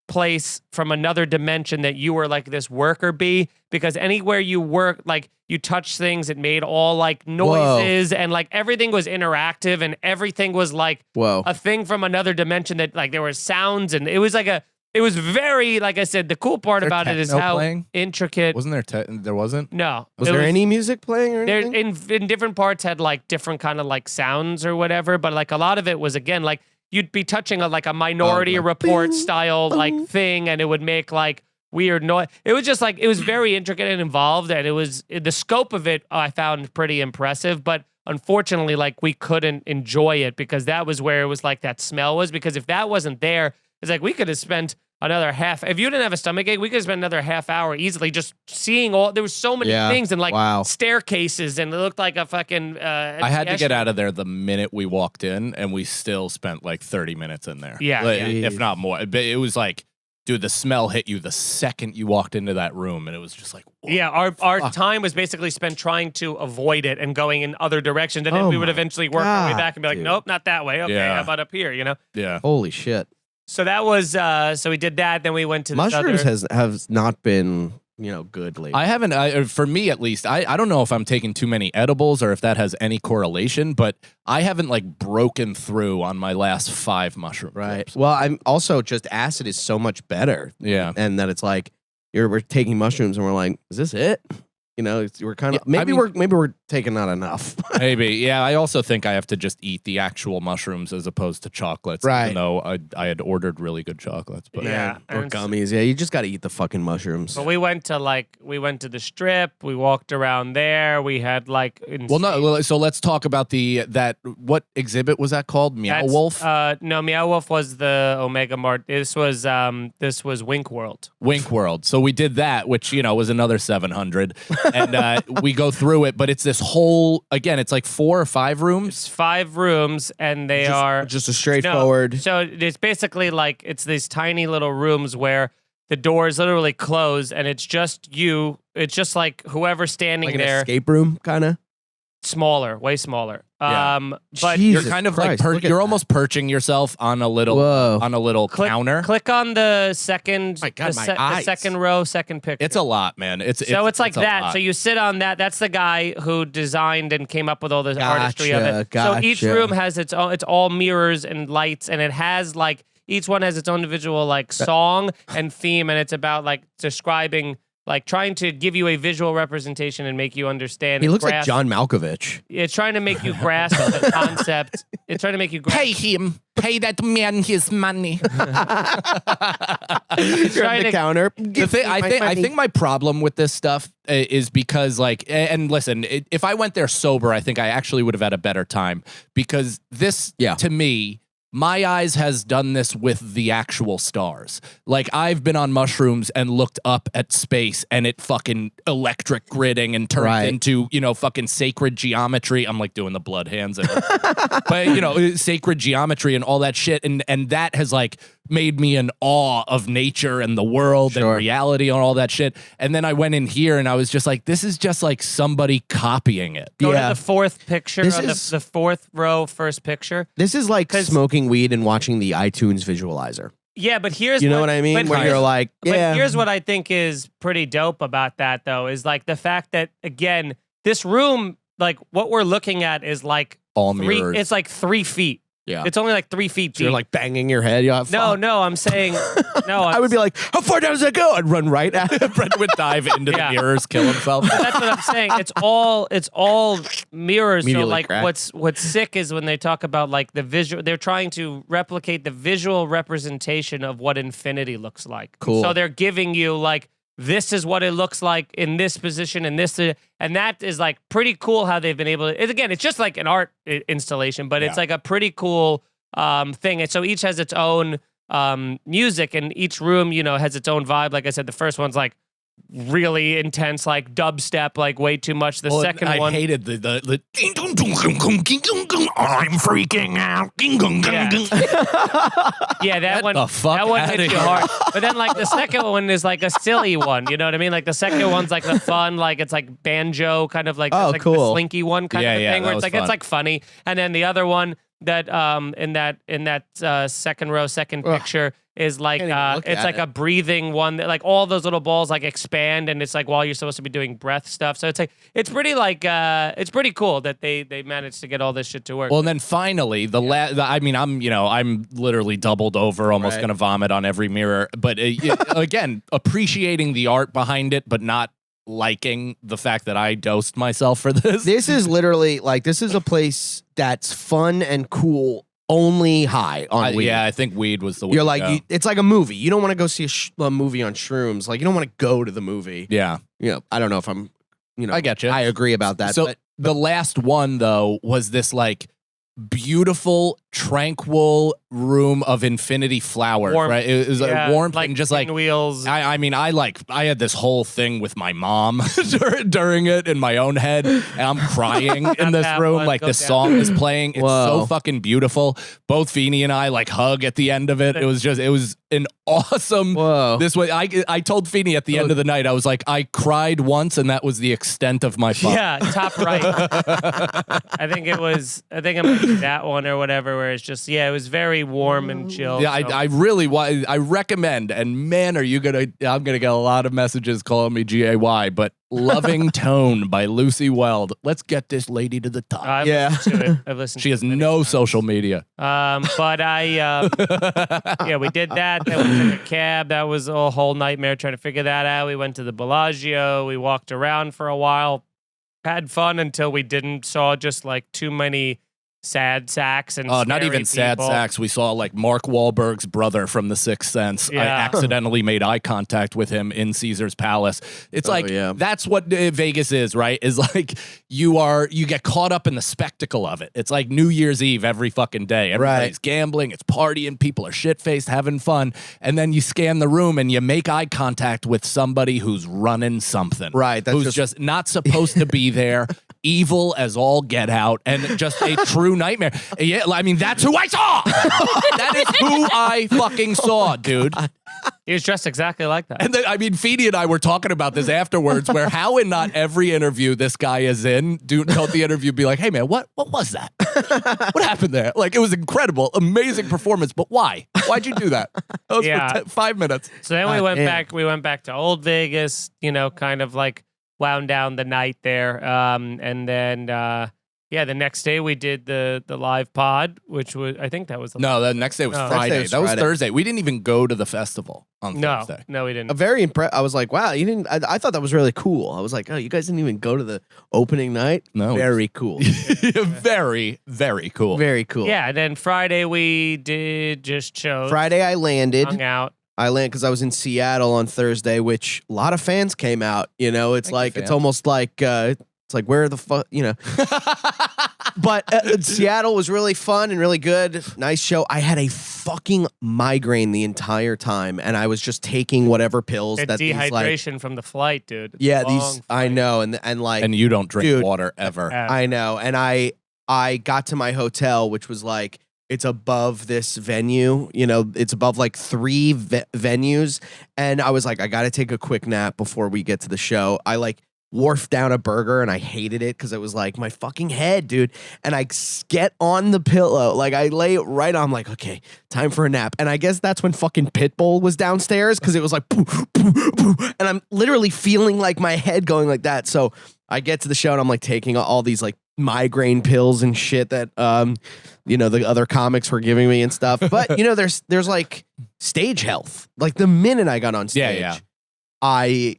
place from another dimension that you were like this worker bee, because anywhere you work, like you touch things, it made all like noises. Whoa. And like everything was interactive and everything was like a thing from another dimension that like there were sounds, and it was like It was very, like I said, the cool part there about it is techno how playing? intricate. Wasn't there? There wasn't. No. Was it there any music playing or There anything? in different parts had like different kind of like sounds or whatever, but like a lot of it was again like you'd be touching a Minority like, Report bing, style like bing. thing, and it would make like weird noise. It was just like it was very intricate and involved, and it was the scope of it I found pretty impressive, but unfortunately like we couldn't enjoy it because that was where it was like that smell was, because if that wasn't there, it's like we could have spent another half. If you didn't have a stomachache, we could have spent another half hour easily just seeing all. There was so many things and like staircases, and it looked like a fucking. I had to get out of there the minute we walked in, and we still spent like 30 minutes in there. Yeah, Like, yeah. if not more. But it was like, dude, the smell hit you the second you walked into that room, and it was just like, whoa. Yeah, our time was basically spent trying to avoid it and going in other directions, and then Oh we would my eventually work our way God, back and be like, dude. nope, not that way. Okay, Yeah. how about up here? You know. Yeah. Holy shit. So that was so we did that. Then we went to this Mushrooms other. has not been, good lately. I haven't, for me at least, I don't know if I'm taking too many edibles or if that has any correlation, but I haven't like broken through on my last 5 mushroom Right. trips. Well, I'm also just acid is so much better. Yeah. And that it's like we're taking mushrooms and we're like, is this it? We're kind of Yeah, I maybe mean- we're taking not enough. Maybe. Yeah. I also think I have to just eat the actual mushrooms as opposed to chocolates. Right. Even though I had ordered really good chocolates. But Yeah. Or and gummies. Yeah, you just got to eat the fucking mushrooms. But we went to the strip. We walked around there. We had like. Well, no. So let's talk about what exhibit was that called? Meow Wolf? No, Meow Wolf was the Omega Mart. This was Wink World. Wink World. So we did that, which, was another 700. And we go through it, but it's this whole, again, it's like 4 or 5 rooms. It's 5 rooms, and they are just a straightforward. No, so it's basically like it's these tiny little rooms where the doors literally close, and it's just you. It's just like whoever's standing like an there. escape room, kind of. Smaller, way smaller. Yeah. But Jesus You're kind of Christ, like look at you're that. almost perching yourself on a little Whoa. counter. Click on the second, My God, the, my the eyes. second row, second picture. It's a lot, man. It's like a that. lot. So you sit on that. That's the guy who designed and came up with all the artistry of it. So each Gotcha. room has its own. It's all mirrors and lights, and it has like each one has its own individual like song and theme, and it's about like describing. Like trying to give you a visual representation and make you understand. He and looks like grasp. John Malkovich. It's trying to make you grasp the concept. It's trying to make you grasp. Pay him. Pay that man his money. You're Trying at the to- counter. I think my problem with this stuff is because and listen, if I went there sober, I think I actually would have had a better time because this to me. My eyes has done this with the actual stars. Like I've been on mushrooms and looked up at space and it fucking electric gridding and turned into, fucking sacred geometry. I'm like doing the blood hands. But, sacred geometry and all that shit. And that has like made me in awe of nature and the world and reality and all that shit. And then I went in here and I was just like, this is just like somebody copying it. Go to the 4th picture, This on the is- 4th row, first picture. This is like 'Cause- smoking weed and watching the iTunes visualizer. Yeah, but here's You know what I mean? but Where here's- you're like, But yeah. here's what I think is pretty dope about that, though, is like the fact that again, this room, like what we're looking at, is like All 3. mirrors. It's like 3 feet. Yeah. It's only like 3 feet So deep. you're like banging your head. no, I'm saying no. I would be like, how far down does it go? I'd run right at it. Brent would dive into Yeah. the mirrors, kill himself. That's what I'm saying. It's all mirrors. So Immediately like cracked. what's sick is when they talk about like the visual, they're trying to replicate the visual representation of what infinity looks like. Cool. So they're giving you like this is what it looks like in this position and this and that is like pretty cool how they've been able to again, it's just like an art installation, but it's like a pretty cool thing. And so each has its own music and each room, has its own vibe. Like I said, the first one's like really intense, like dubstep, like way too much. The second I one, hated the I'm freaking out. yeah, that Get one, the fuck that one outta hits you here. hard. But then like the second one is like a silly one. You know what I mean? Like the second one's like the fun, like it's like banjo kind of like, Oh, like cool. the slinky one kind Yeah, of a yeah, thing that where it's was like fun. it's like funny. And then the other one that in that second row, second picture is like Can't even look it's at like it. a breathing one that like all those little balls like expand and it's like while you're supposed to be doing breath stuff. So it's like it's pretty cool that they managed to get all this shit to work. Well, and then finally, I mean, I'm literally doubled over, almost Right. going to vomit on every mirror. But again, appreciating the art behind it, but not liking the fact that I dosed myself for this. This is literally like this is a place that's fun and cool. Only high on weed. Yeah, I think weed was the way You're to like go. it's like a movie. You don't want to go see a movie on shrooms. Like you don't want to go to the movie. Yeah, I don't know if I'm. I get you. I agree about that. So but the last one though was this like beautiful, tranquil room of infinity flowers. Warmth. Right? It was like warmth like and just like wheels. I mean, I had this whole thing with my mom during it in my own head, and I'm crying in this that room. one, Like go this down. song is playing. It's Whoa. so fucking beautiful. Both Feeney and I like hug at the end of it. It was an awesome. Whoa. This way, I told Feeney at the end of the night, I was like, I cried once, and that was the extent of my fun. Yeah, top right. I think it might be that one or whatever, where it's just it was very warm and chill. Yeah, so. I really I recommend, and man, I'm gonna get a lot of messages calling me GAY, but Loving Tone by Lucy Weld. Let's get this lady to the top. I've Yeah. listened to it. I've listened. She to has it many no times. social media. But we did that. Then we took a cab. That was a whole nightmare trying to figure that out. We went to the Bellagio. We walked around for a while, had fun until we didn't. Saw just like too many sad sacks and Not scary even sad people. sacks. We saw like Mark Wahlberg's brother from The Sixth Sense. I Yeah. accidentally made eye contact with him in Caesar's Palace. It's yeah. that's what Vegas is, right? Is like you get caught up in the spectacle of it. It's like New Year's Eve every fucking day. Everybody's gambling, it's partying, people are shit-faced, having fun, and then you scan the room and you make eye contact with somebody who's running something. Right, that's who's just not supposed to be there. Evil as all get out, and just a true nightmare. Yeah, I mean, that's who I saw. That is who I fucking saw, dude. He was dressed exactly like that. And then, I mean, Feeney and I were talking about this afterwards, where how in not every interview this guy is in, don't the interview be like, hey man, what was that? What happened there? Like, it was incredible, amazing performance, but why? Why'd you do that? That was Yeah. for 5 minutes. So then we went damn. back. We went back to Old Vegas. Kind of like wound down the night there. And then the next day we did the live pod, which was I think that was the No, the next day was No. Friday. Next day was That was Friday. Thursday. We didn't even go to the festival on no Thursday. no we didn't. a very impressed. I was like, wow, you didn't. I thought that was really cool. I was like, oh, you guys didn't even go to the opening night. No. Very cool. Very, very cool. Very cool. Yeah, and then Friday we did just shows. Friday I landed. Hung out. I landed because I was in Seattle on Thursday, which a lot of fans came out. It's Thank you, like it's fans. almost like it's like where the fuck But Seattle was really fun and really good. Nice show. I had a fucking migraine the entire time, and I was just taking whatever pills The that these like. dehydration from the flight, dude. It's Yeah, a long these I flight. know, and like And you don't drink Dude. water ever. I know, and I got to my hotel, which was like it's above this venue. It's above like 3 venues, and I was like, I got to take a quick nap before we get to the show. I like wharfed down a burger, and I hated it because it was like my fucking head, dude. And I get on the pillow, like I lay it right on. I'm like, okay, time for a nap. And I guess that's when fucking Pitbull was downstairs because it was like, poo, poo, poo, and I'm literally feeling like my head going like that. So I get to the show and I'm like taking all these like migraine pills and shit that the other comics were giving me and stuff. But there's like stage health. Like the minute I got on stage, Yeah. I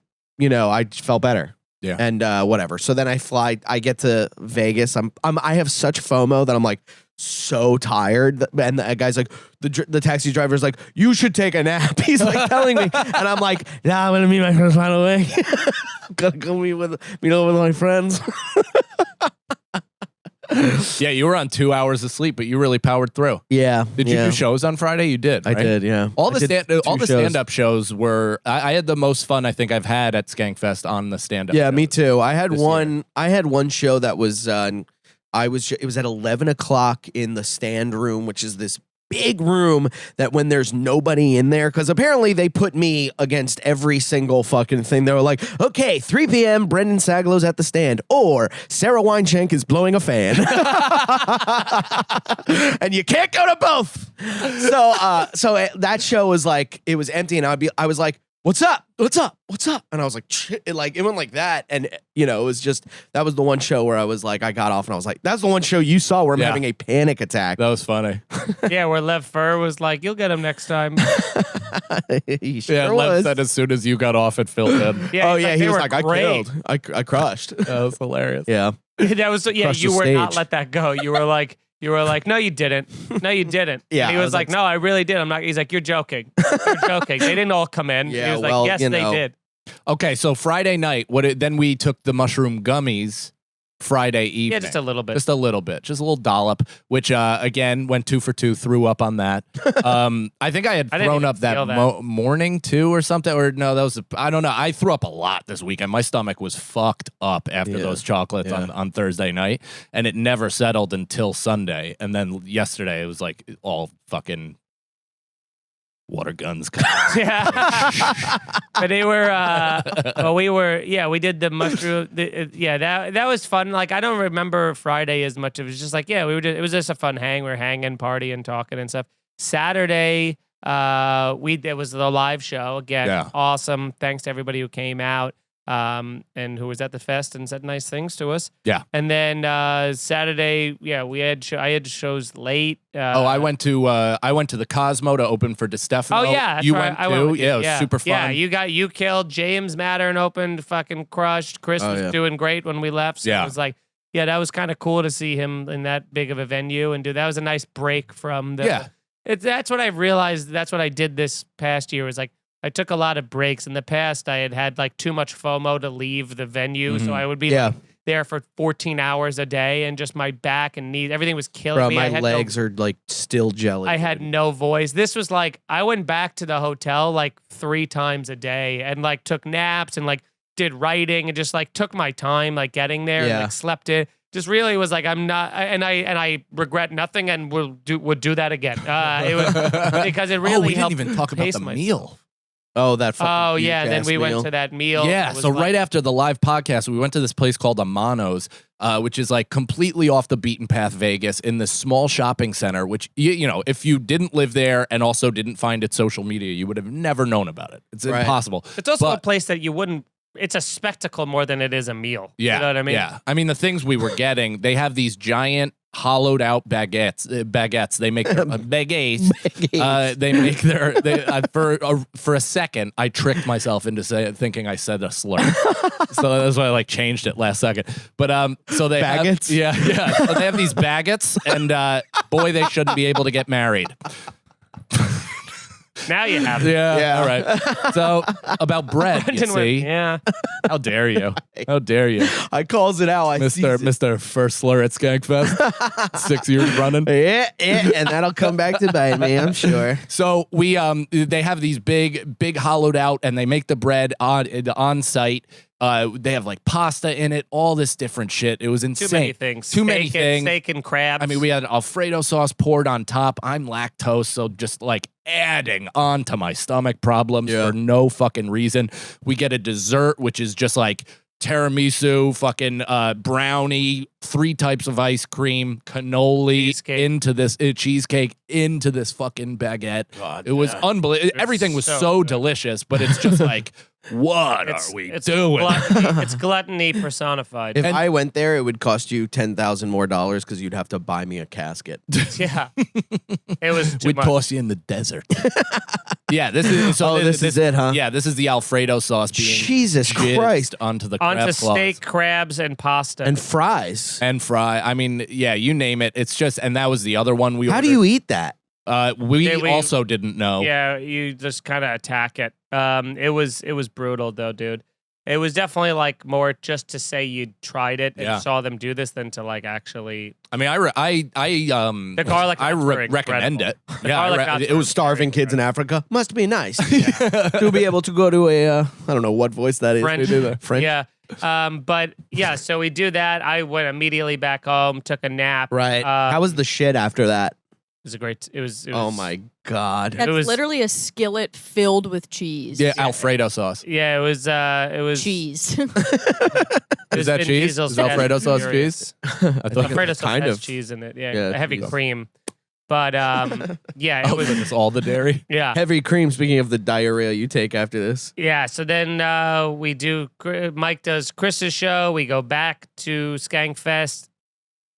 felt better. Yeah. And whatever. So then I get to Vegas. I have such FOMO that I'm like so tired. And the guy's like, the taxi driver's like, you should take a nap. He's like telling me. And I'm like, nah, I'm gonna meet my friends right away. I'm gonna go meet up with my friends. Yeah, you were on 2 hours of sleep, but you really powered through. Yeah. Did you do shows on Friday? You did. I right? did, yeah. All I the did 2 shows. stand-up shows were. I had the most fun I think I've had at Skankfest on the stand-up. Yeah, shows. me too. I had this one. I had one show that was. It was at 11 o'clock in the stand room, which is this big room that when there's nobody in there, because apparently they put me against every single fucking thing. They were like, okay, 3 p.m., Brendan Sagalow's at the stand, or Sarah Weinshank is blowing a fan. And you can't go to both. So that show was like, it was empty, and I was like, what's up? What's up? What's up? And I was like, it went like that. And, you know, it was just, that was the one show where I was like, I got off and I was like, that's the one show you saw where I'm having a panic attack. That was funny. Yeah, where Lev Fur was like, you'll get him next time. He sure Yeah, was. Lev said as soon as you got off, it filled in. Yeah, Oh, he's yeah, they he was were like, I great. killed. I crushed. That was hilarious. Yeah. That was you Crushed the were not stage. let that go. You were like, no, you didn't. No, you didn't. Yeah, And he I was was like, like- no, I really did. I'm not. He's like, you're joking. You're joking. They didn't all come in. Yeah, he was well, like, yes, you they know. did. Okay, so Friday night, then we took the mushroom gummies Friday evening. Yeah, just a little bit. Just a little bit. Just a little dollop, which, again, went 2 for 2, threw up on that. I think I had I didn't thrown even up that, feel that. morning, too, or something. Or no, that was, I don't know. I threw up a lot this weekend. My stomach was fucked up after Yeah. those chocolates Yeah. on Thursday night, and it never settled until Sunday. And then yesterday, it was like all fucking water guns. Yeah. But they were, we did the mushroom. That was fun. Like, I don't remember Friday as much. It was just like, it was just a fun hang. We were hanging, partying, talking and stuff. Saturday, it was the live show. Again, Yeah. awesome. Thanks to everybody who came out. And who was at the fest and said nice things to us. Yeah. And then Saturday, I had shows late. I went to the Cosmo to open for DeStefano. Oh yeah, that's you right. went I too. went with you. Yeah, it was super fun. Yeah, you killed. James Mattern opened, fucking crushed. Chris Oh, was yeah. doing great when we left. So Yeah. it was like, that was kind of cool to see him in that big of a venue and do. That was a nice break from the. Yeah. That's what I realized. That's what I did this past year. Was like I took a lot of breaks. In the past, I had like too much FOMO to leave the venue, so I would be like, there for 14 hours a day, and just my back and knees, everything was killing Bro, me. my I had legs are like still jelly. I had no voice. This was like, I went back to the hotel like 3 times a day and like took naps and like did writing and just like took my time like getting there and Yeah. like slept in. Just really was like, I'm not, and I regret nothing and would do that again. It was because it really we helped didn't even talk about pace the myself. meal. Oh, that fucking Oh yeah, puke then ass we meal. went to that meal. Yeah, It was so like- right after the live podcast, we went to this place called Amano's, which is like completely off the beaten path Vegas in this small shopping center, which, you know, if you didn't live there and also didn't find its social media, you would have never known about it. It's Right. impossible. It's also a But- place that you wouldn't. It's a spectacle more than it is a meal. Yeah. You know what I mean? Yeah. I mean, the things we were getting, they have these giant hollowed out baguettes. They make their baguettes. They make their for a second I tricked myself into thinking I said a slur. So that's why I like changed it last second. But so they Baguettes? have, so they have these baguettes, and boy, they shouldn't be able to get married. Now you have it. Yeah. All right. So about bread, you Didn't work. see? Yeah. How dare you? How dare you? I calls it out. I sees it. Mr. First Slur at Skankfest. 6 years running. Yeah, and that'll come back to bite me, I'm sure. So we they have these big hollowed out, and they make the bread on site. They have like pasta in it, all this different shit. It was insane. Too many things. Too many things. Steak and crabs. I mean, we had Alfredo sauce poured on top. I'm lactose, so just like adding on to my stomach problems for no fucking reason. We get a dessert, which is just like tiramisu, fucking brownie, 3 types of ice cream, cannoli Cheesecake. into this cheesecake into this fucking baguette. God, it was unbelievable. Everything was so so good. delicious, but it's just like, what are we doing? It's gluttony personified. If I went there, it would cost you $10,000 more because you'd have to buy me a casket. Yeah. It was too We'd much. toss you in the desert. Yeah, this is this is it, huh? Yeah, this is the Alfredo sauce being Jesus jizzed Christ. onto the crab Onto claws. steak, crabs, and pasta. And fries. And fry. I mean, yeah, you name it. It's just, and that was the other one we How ordered. do you eat that? We we- also didn't know. Yeah, you just kind of attack it. It was brutal though, dude. It was definitely like more just to say you tried it and Yeah. saw them do this than to like actually. I mean, The garlic I knots were recommend it. incredible. The Yeah, garlic knots it were was Starving kids in Africa. Must be nice. To be able to go to a, I don't know what voice that is. French. They do that. French. Yeah. But yeah, so we do that. I went immediately back home, took a nap. Right. How was the shit after that? was a great. It was. Oh my God. That's It was- literally a skillet filled with cheese. Yeah, Alfredo sauce. Yeah, it was. It was Cheese. it Is was that Vin cheese? Diesel's Is Alfredo Fast sauce and Furious. cheese? I thought Alfredo sauce kind has of. cheese in it. Yeah, Yeah, a heavy cheese. cream. But yeah, it Oh, was. goodness, all the dairy. Yeah. Heavy cream, speaking of the diarrhea you take after this. Yeah, so then we do. Mike does Chris's show. We go back to Skankfest.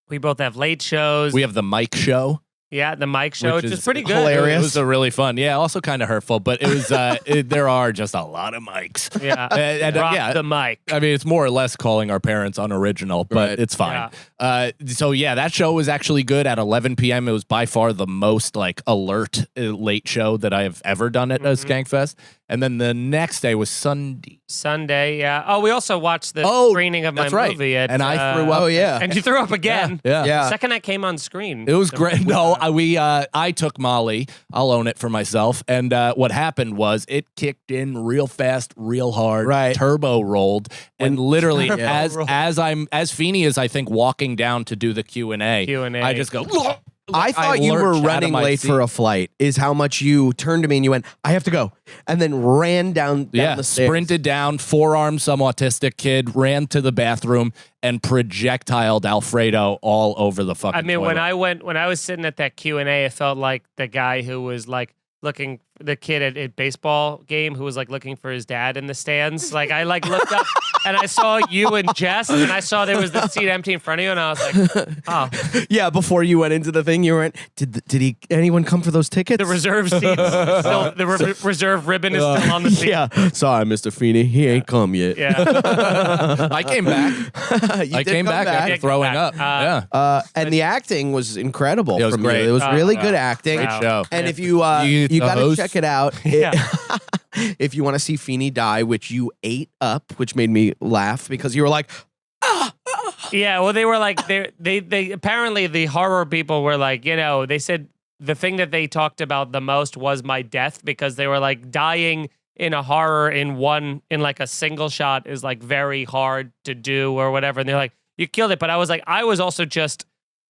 We both have late shows. We have the Mike show. Yeah, the Mike show, which is pretty good. hilarious. It was a really fun. Yeah, also kind of hurtful, but it was. There are just a lot of mics. Yeah, And, rock yeah, the mic. I mean, it's more or less calling our parents unoriginal, but Right. it's fine. So yeah, that show was actually good at 11 p.m. It was by far the most like alert late show that I have ever done at Skankfest. And then the next day was Sunday, yeah. Oh, we also watched the screening of my that's right. movie. And I threw up. Oh, yeah. And you threw up again. Yeah. Yeah. The second I came on screen. It was great. No, I took Molly. I'll own it for myself. And what happened was it kicked in real fast, real hard. Right. Turbo rolled, and literally turbo as Feeney is, I think, walking down to do the Q&A. Q&A. I just go. I thought you were lurched out of running my late seat. for a flight, is how much you turned to me and you went, I have to go. And then ran down the stairs. Sprinted down, forearmed some autistic kid, ran to the bathroom, and projectiled Alfredo all over the fucking I mean, toilet. when I was sitting at that Q&A, it felt like the guy who was like looking, the kid at a baseball game who was like looking for his dad in the stands. Like I like looked up and I saw you and Jess, and I saw there was the seat empty in front of you, and I was like, oh, Yeah, before you went into the thing, you went, did anyone come for those tickets? the reserve seat, still, the reserve ribbon is still on the seat. Yeah. Sorry, Mr. Feeney. He ain't come yet. Yeah. I came back. You I did came come back after Yeah, come throwing back. up. Yeah. And the acting was incredible. It was from great. You. It was really good wow. acting. Great show. And Yeah. if you You you the got to host? check it out. Yeah. If you want to see Feeney die, which you ate up, which made me laugh because you were like, Yeah, well, they were like, they apparently the horror people were like, you know, they said the thing that they talked about the most was my death, because they were like, dying in a horror in like a single shot is like very hard to do or whatever. And they're like, you killed it. But I was like, I was also just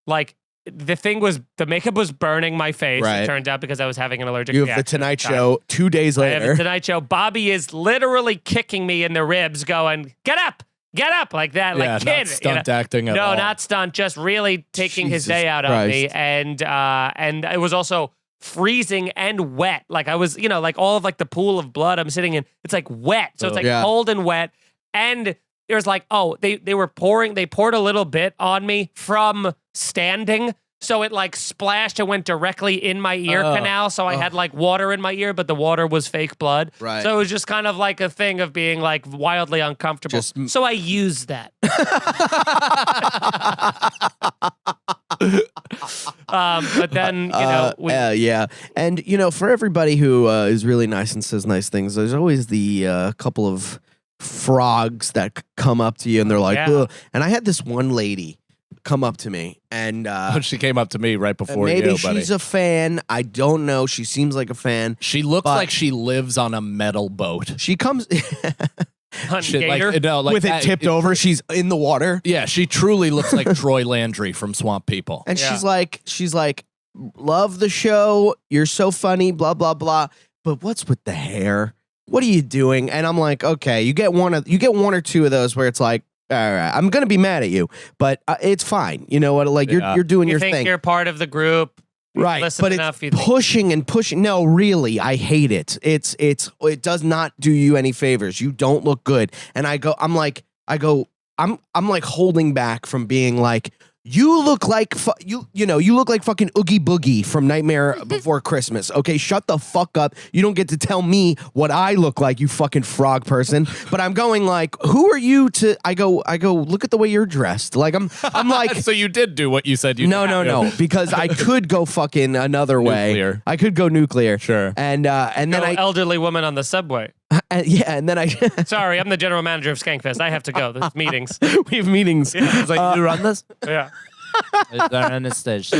like, the makeup was burning my face. Right. It turned out because I was having an allergic you have the reaction. Tonight at the time. Show 2 days I have later. the Tonight Show. Bobby is literally kicking me in the ribs, going, get up, like that, Yeah, like not kid. stunt acting at No, all. not stunt, just really taking his Jesus day out on me. Christ. And it was also freezing and wet. Like I was, you know, like all of like the pool of blood I'm sitting in, it's like wet. So it's like Yeah. cold and wet. And it was like, oh, they poured a little bit on me from standing. So it like splashed and went directly in my ear canal. So I had like water in my ear, but the water was fake blood. Right. So it was just kind of like a thing of being like wildly uncomfortable. So I used that. But then, you know, yeah. And, you know, for everybody who is really nice and says nice things, there's always the couple of frogs that come up to you and they're like, Yeah. ugh. And I had this one lady come up to me and She came up to me right before maybe you, buddy. she's a fan. I don't know. She seems like a fan. She looks but- like she lives on a metal boat. She comes hunt Shit, gator. like, no, like with it that- tipped over. She's in the water. Yeah, she truly looks like Troy Landry from Swamp People. And Yeah. she's like, love the show. You're so funny, blah, blah, blah. But what's with the hair? What are you doing? And I'm like, okay, you get one or two of those where it's like, all right, I'm gonna be mad at you, but it's fine. You know what? Like Yeah. you're doing you your think thing, you're part of the group. right? Listen But enough, you it's think- pushing and pushing. No, really, I hate it. It does not do you any favors. You don't look good. And I'm like holding back from being like, you look like you look like fucking Oogie Boogie from Nightmare Before Christmas. Okay, shut the fuck up. You don't get to tell me what I look like, you fucking frog person. But I'm going like, who are you to? I go. Look at the way you're dressed. Like I'm like. So you did do what you said you No, did. no, because I could go fucking another way. Nuclear. I could go nuclear. Sure. And then No I elderly woman on the subway. and then I Sorry, I'm the general manager of Skankfest. I have to go. There's meetings. we have meetings. It's like, you run this? Yeah. They're on the stage.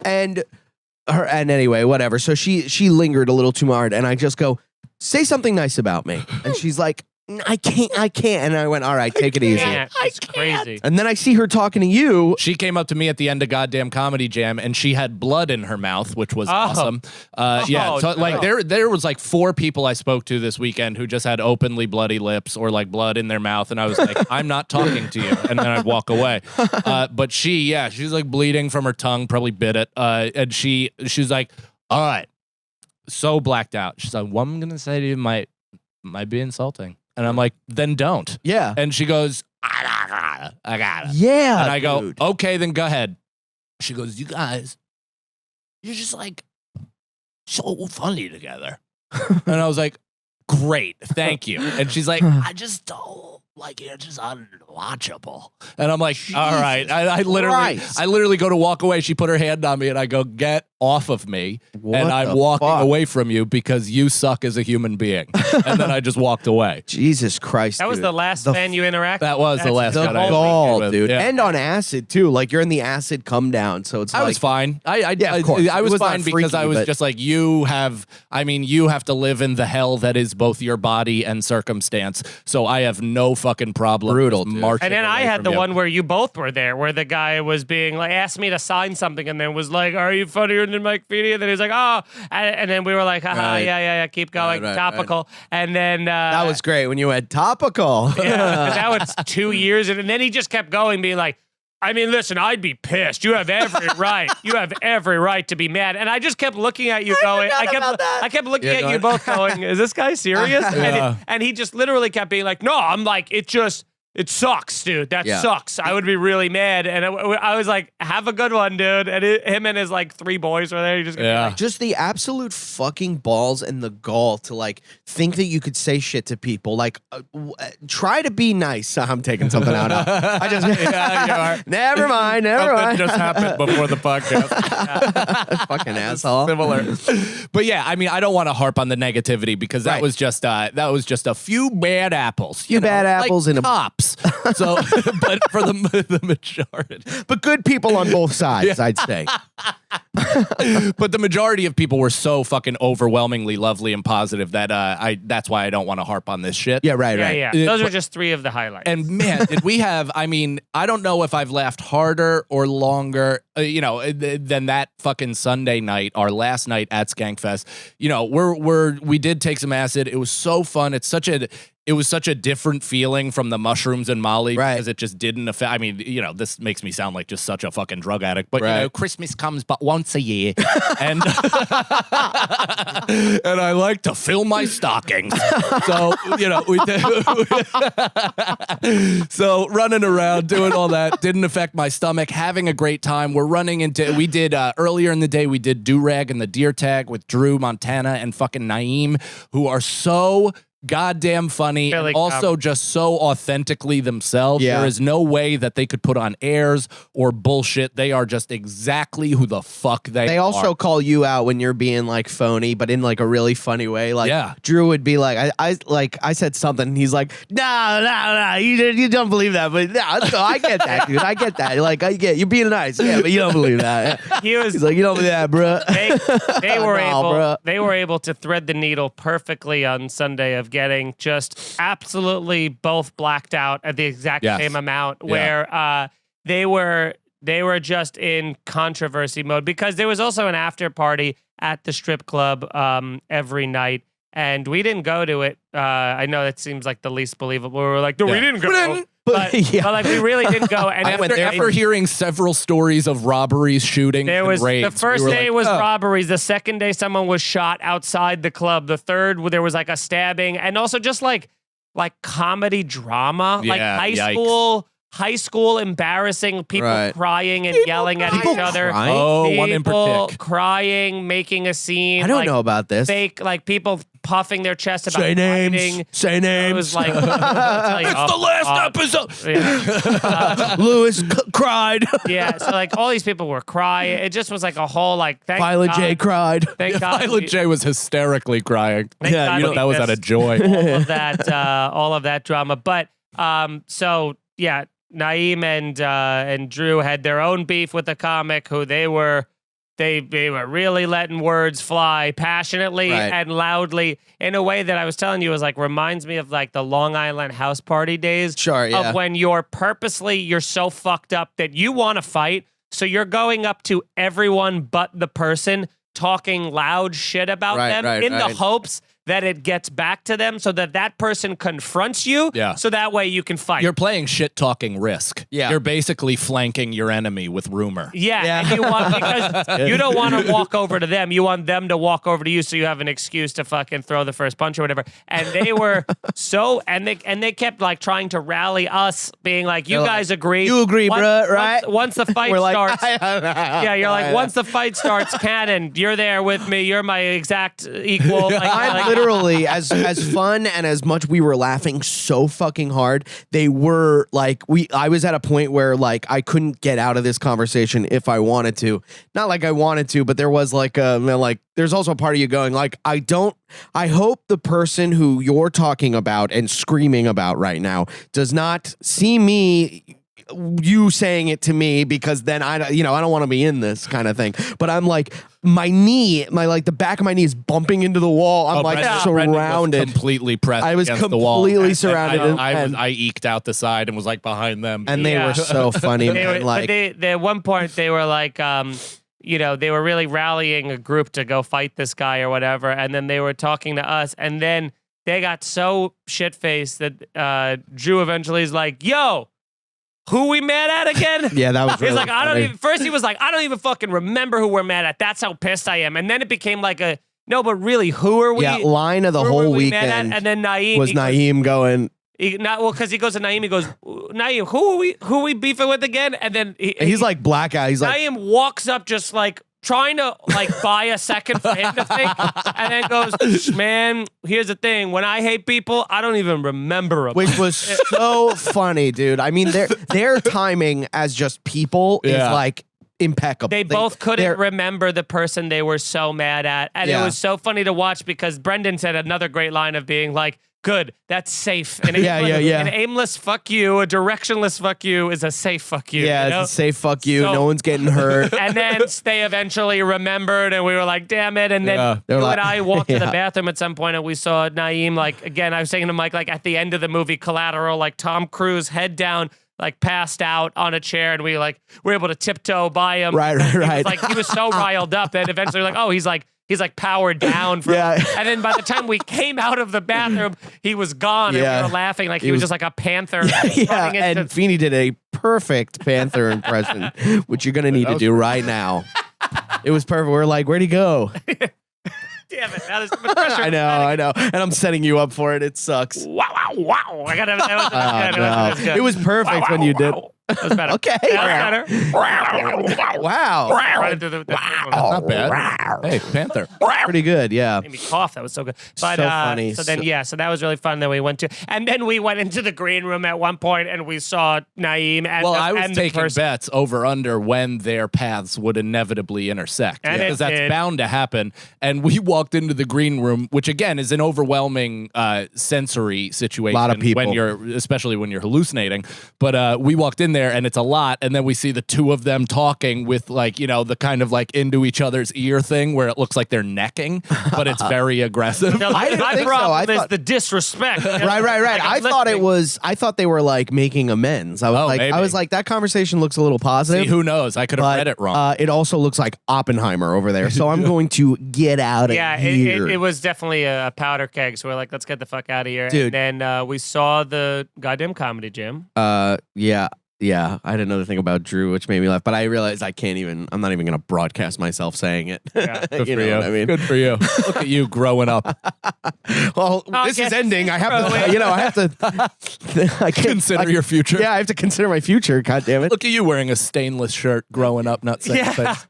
And anyway, whatever. So she lingered a little too hard, and I just go, say something nice about me. And she's like, I can't. And I went, all right, take it easy. It's crazy. And then I see her talking to you. She came up to me at the end of goddamn Comedy Jam, and she had blood in her mouth, which was awesome. So like there was like 4 people I spoke to this weekend who just had openly bloody lips or like blood in their mouth, and I was like, I'm not talking to you, and then I'd walk away. But she's like bleeding from her tongue, probably bit it, and she's like, all right, so blacked out. She's like, what I'm gonna say to you might be insulting. And I'm like, then don't. Yeah. And she goes, I got it. Yeah. And I go, dude. okay, then go ahead. She goes, you guys, you're just like so funny together. And I was like, great, thank you. And she's like, I just don't like it. It's just unwatchable. And I'm like, all right. I literally go to walk away. She put her hand on me, and I go, get off of me. What and I'm the walking fuck? away from you because you suck as a human being. And then I just walked away. Jesus Christ. That was dude. the last man you interacted. That was the last The guy I gall, interacted with. dude. Yeah. And on acid, too. Like, you're in the acid come down. So it's I like. was fine. Yeah, of course. I It was was not fine because I freaky, was but- just like, you have to live in the hell that is both your body and circumstance. So I have no fucking problem. Brutal, just dude. marching And then I away had from the you. one where you both were there, where the guy was being like, asked me to sign something, and then was like, "Are you funnier than Mike Feeney?" And then he's like, "Oh," and then we were like, "Haha, Right. yeah, keep going, Right, topical." And then That was great when you went topical. yeah, that was 2 years, and then he just kept going, being like, I mean, listen, I'd be pissed. You have every right. You have every right to be mad. And I just kept looking at you going, I kept looking at you both going, is this guy serious? Yeah. And he just literally kept being like, no, I'm like, it sucks, dude. That sucks. I would be really mad. And I was like, have a good one, dude. And him and his like 3 boys were there. He just Yeah. Just the absolute fucking balls and the gall to like think that you could say shit to people. Like, try to be nice. I'm taking something out. I just Yeah, you are. never mind. Something just happened before the podcast. Fucking asshole. Similar. But yeah, I mean, I don't want to harp on the negativity because that Right. was just a few bad apples. Few bad apples like in a- cops. So, but for the majority, But good people on both sides, I'd say. but the majority of people were so fucking overwhelmingly lovely and positive that that's why I don't want to harp on this shit. Yeah, right, Yeah, right. yeah. Those are just 3 of the highlights. And man, did we have, I mean, I don't know if I've laughed harder or longer, than that fucking Sunday night, our last night at Skankfest. We did take some acid. It was so fun. It was such a different feeling from the mushrooms and Molly because it just didn't affect. I mean, this makes me sound like just such a fucking drug addict, but Christmas comes but once a year, and and I like to fill my stockings. So so running around doing all that didn't affect my stomach. Having a great time. We did earlier in the day. We did Do-Rag and the Deer Tag with Drew, Montana, and fucking Naeem, who are so goddamn funny and also just so authentically themselves. Yeah. There is no way that they could put on airs or bullshit. They are just exactly who the fuck they are. They also call you out when you're being like phony, but in like a really funny way. Like Drew would be like, I said something, and he's like, no, you don't believe that, but no, I get that, dude. I get that. Like, I get you're being nice, yeah, but you don't believe that. He's like, you don't believe that, bro. They were able to thread the needle perfectly on Sunday of getting just absolutely both blacked out at the exact same amount, where they were just in controversy mode, because there was also an after party at the strip club every night, and we didn't go to it. I know that seems like the least believable. We were like, no, we didn't go. But like, we really didn't go. And after hearing several stories of robberies, shootings, and raids, the first day was robberies. The second day, someone was shot outside the club. The third, there was like a stabbing, and also just like comedy drama, like high school embarrassing people crying and yelling at each other. Oh, one in particular. Crying, making a scene. I don't know about this. Fake, like people puffing their chest about Say names. Say names. It was like, it's the last episode. Yeah. Lewis cried. Yeah, so like all these people were crying. It just was like a whole like. Violet J cried. Thank God. Violet J was hysterically crying. God that was out of joy. all of that drama. But so yeah, Naeem and Drew had their own beef with the comic who they were They were really letting words fly passionately and loudly in a way that I was telling you was like reminds me of like the Long Island house party days. Sure, yeah. Of when you're so fucked up that you want to fight, so you're going up to everyone but the person talking loud shit about them in the hopes that it gets back to them so that person confronts you so that way you can fight. You're playing shit-talking Risk. Yeah. You're basically flanking your enemy with rumor. Yeah. And you want, because you don't want to walk over to them. You want them to walk over to you so you have an excuse to fucking throw the first punch or whatever. And they were and they kept like trying to rally us, being like, you guys agree. You agree, bruh, right? Once the fight starts. You're like, once the fight starts, Cannon, you're there with me. You're my exact equal. I'm literally as fun and as much we were laughing so fucking hard. They were like I was at a point where like I couldn't get out of this conversation if I wanted to. Not like I wanted to, but there was like there's also a part of you going like I hope the person who you're talking about and screaming about right now does not see you saying it to me, because then I don't want to be in this kind of thing. But I'm like, the back of my knee is bumping into the wall. I'm surrounded, completely pressed. I was against the wall. completely surrounded. I eked out the side and was like behind them, and they were so funny. But at one point they were like, they were really rallying a group to go fight this guy or whatever, and then they were talking to us, and then they got so shit faced that Drew eventually is like, "Yo, who we mad at again?" Yeah, that was really He's like, funny. First he was like, I don't even fucking remember who we're mad at. That's how pissed I am. And then it became like no, but really, who are we? Yeah, line of the whole weekend. And then Naeem was Naeem going. Because he goes to Naeem, he goes, Naeem, who are we beefing with again? And then he's like blackout. He's like, Naeem walks up just like trying to like buy a second for him to think, and then goes, man, here's the thing. When I hate people, I don't even remember them. Which was so funny, dude. I mean, their timing as just people is like impeccable. They both couldn't remember the person they were so mad at. And it was so funny to watch because Brendan said another great line of being like, good, that's safe. An aimless fuck you, a directionless fuck you is a safe fuck you. Yeah, you know? It's a safe fuck you. So, no one's getting hurt. And then they eventually remembered, and we were like, damn it. And then you and I walked to the bathroom at some point, and we saw Naeem, like, again, I was saying to Mike, like, at the end of the movie Collateral, like, Tom Cruise, head down, like, passed out on a chair, and we were able to tiptoe by him. Right. He was so riled up that eventually, like, oh, he's like powered down. And then by the time we came out of the bathroom, he was gone. And we were laughing like he was just like a panther. And Feeney did a perfect panther impression, which you're going to need to do right now. It was perfect. We're like, where'd he go? Damn it. That is pressure. I know. And I'm setting you up for it. It sucks. Wow. I got to. It was perfect when you did. That was better. Okay. That was better. Wow. Right into the Not bad. Hey, Panther. Pretty good, yeah. Made me cough. That was so good. But, so funny. So that was really fun. Then we went into the green room at one point, and we saw Naeem. I was taking bets over under when their paths would inevitably intersect, because that's bound to happen. And we walked into the green room, which again is an overwhelming sensory situation. A lot of people, especially when you're hallucinating. But we walked in there, and it's a lot. And then we see the two of them talking with the kind of like into each other's ear thing, where it looks like they're necking, but it's very aggressive. I didn't think so. I thought the disrespect. Right. I thought they were like making amends. I was like, that conversation looks a little positive. See, who knows? I could have read it wrong. It also looks like Oppenheimer over there. So I'm going to get out of here. It was definitely a powder keg. So we're like, let's get the fuck out of here. Dude. And then we saw the goddamn comedy jam. Yeah, I had another thing about Drew, which made me laugh, but I realized I'm not even going to broadcast myself saying it. Yeah, good for you. What I mean? Good for you. Look at you growing up. Well, this is ending. I have to, consider your future. Yeah, I have to consider my future. God damn it. Look at you wearing a stainless shirt growing up, not saying things.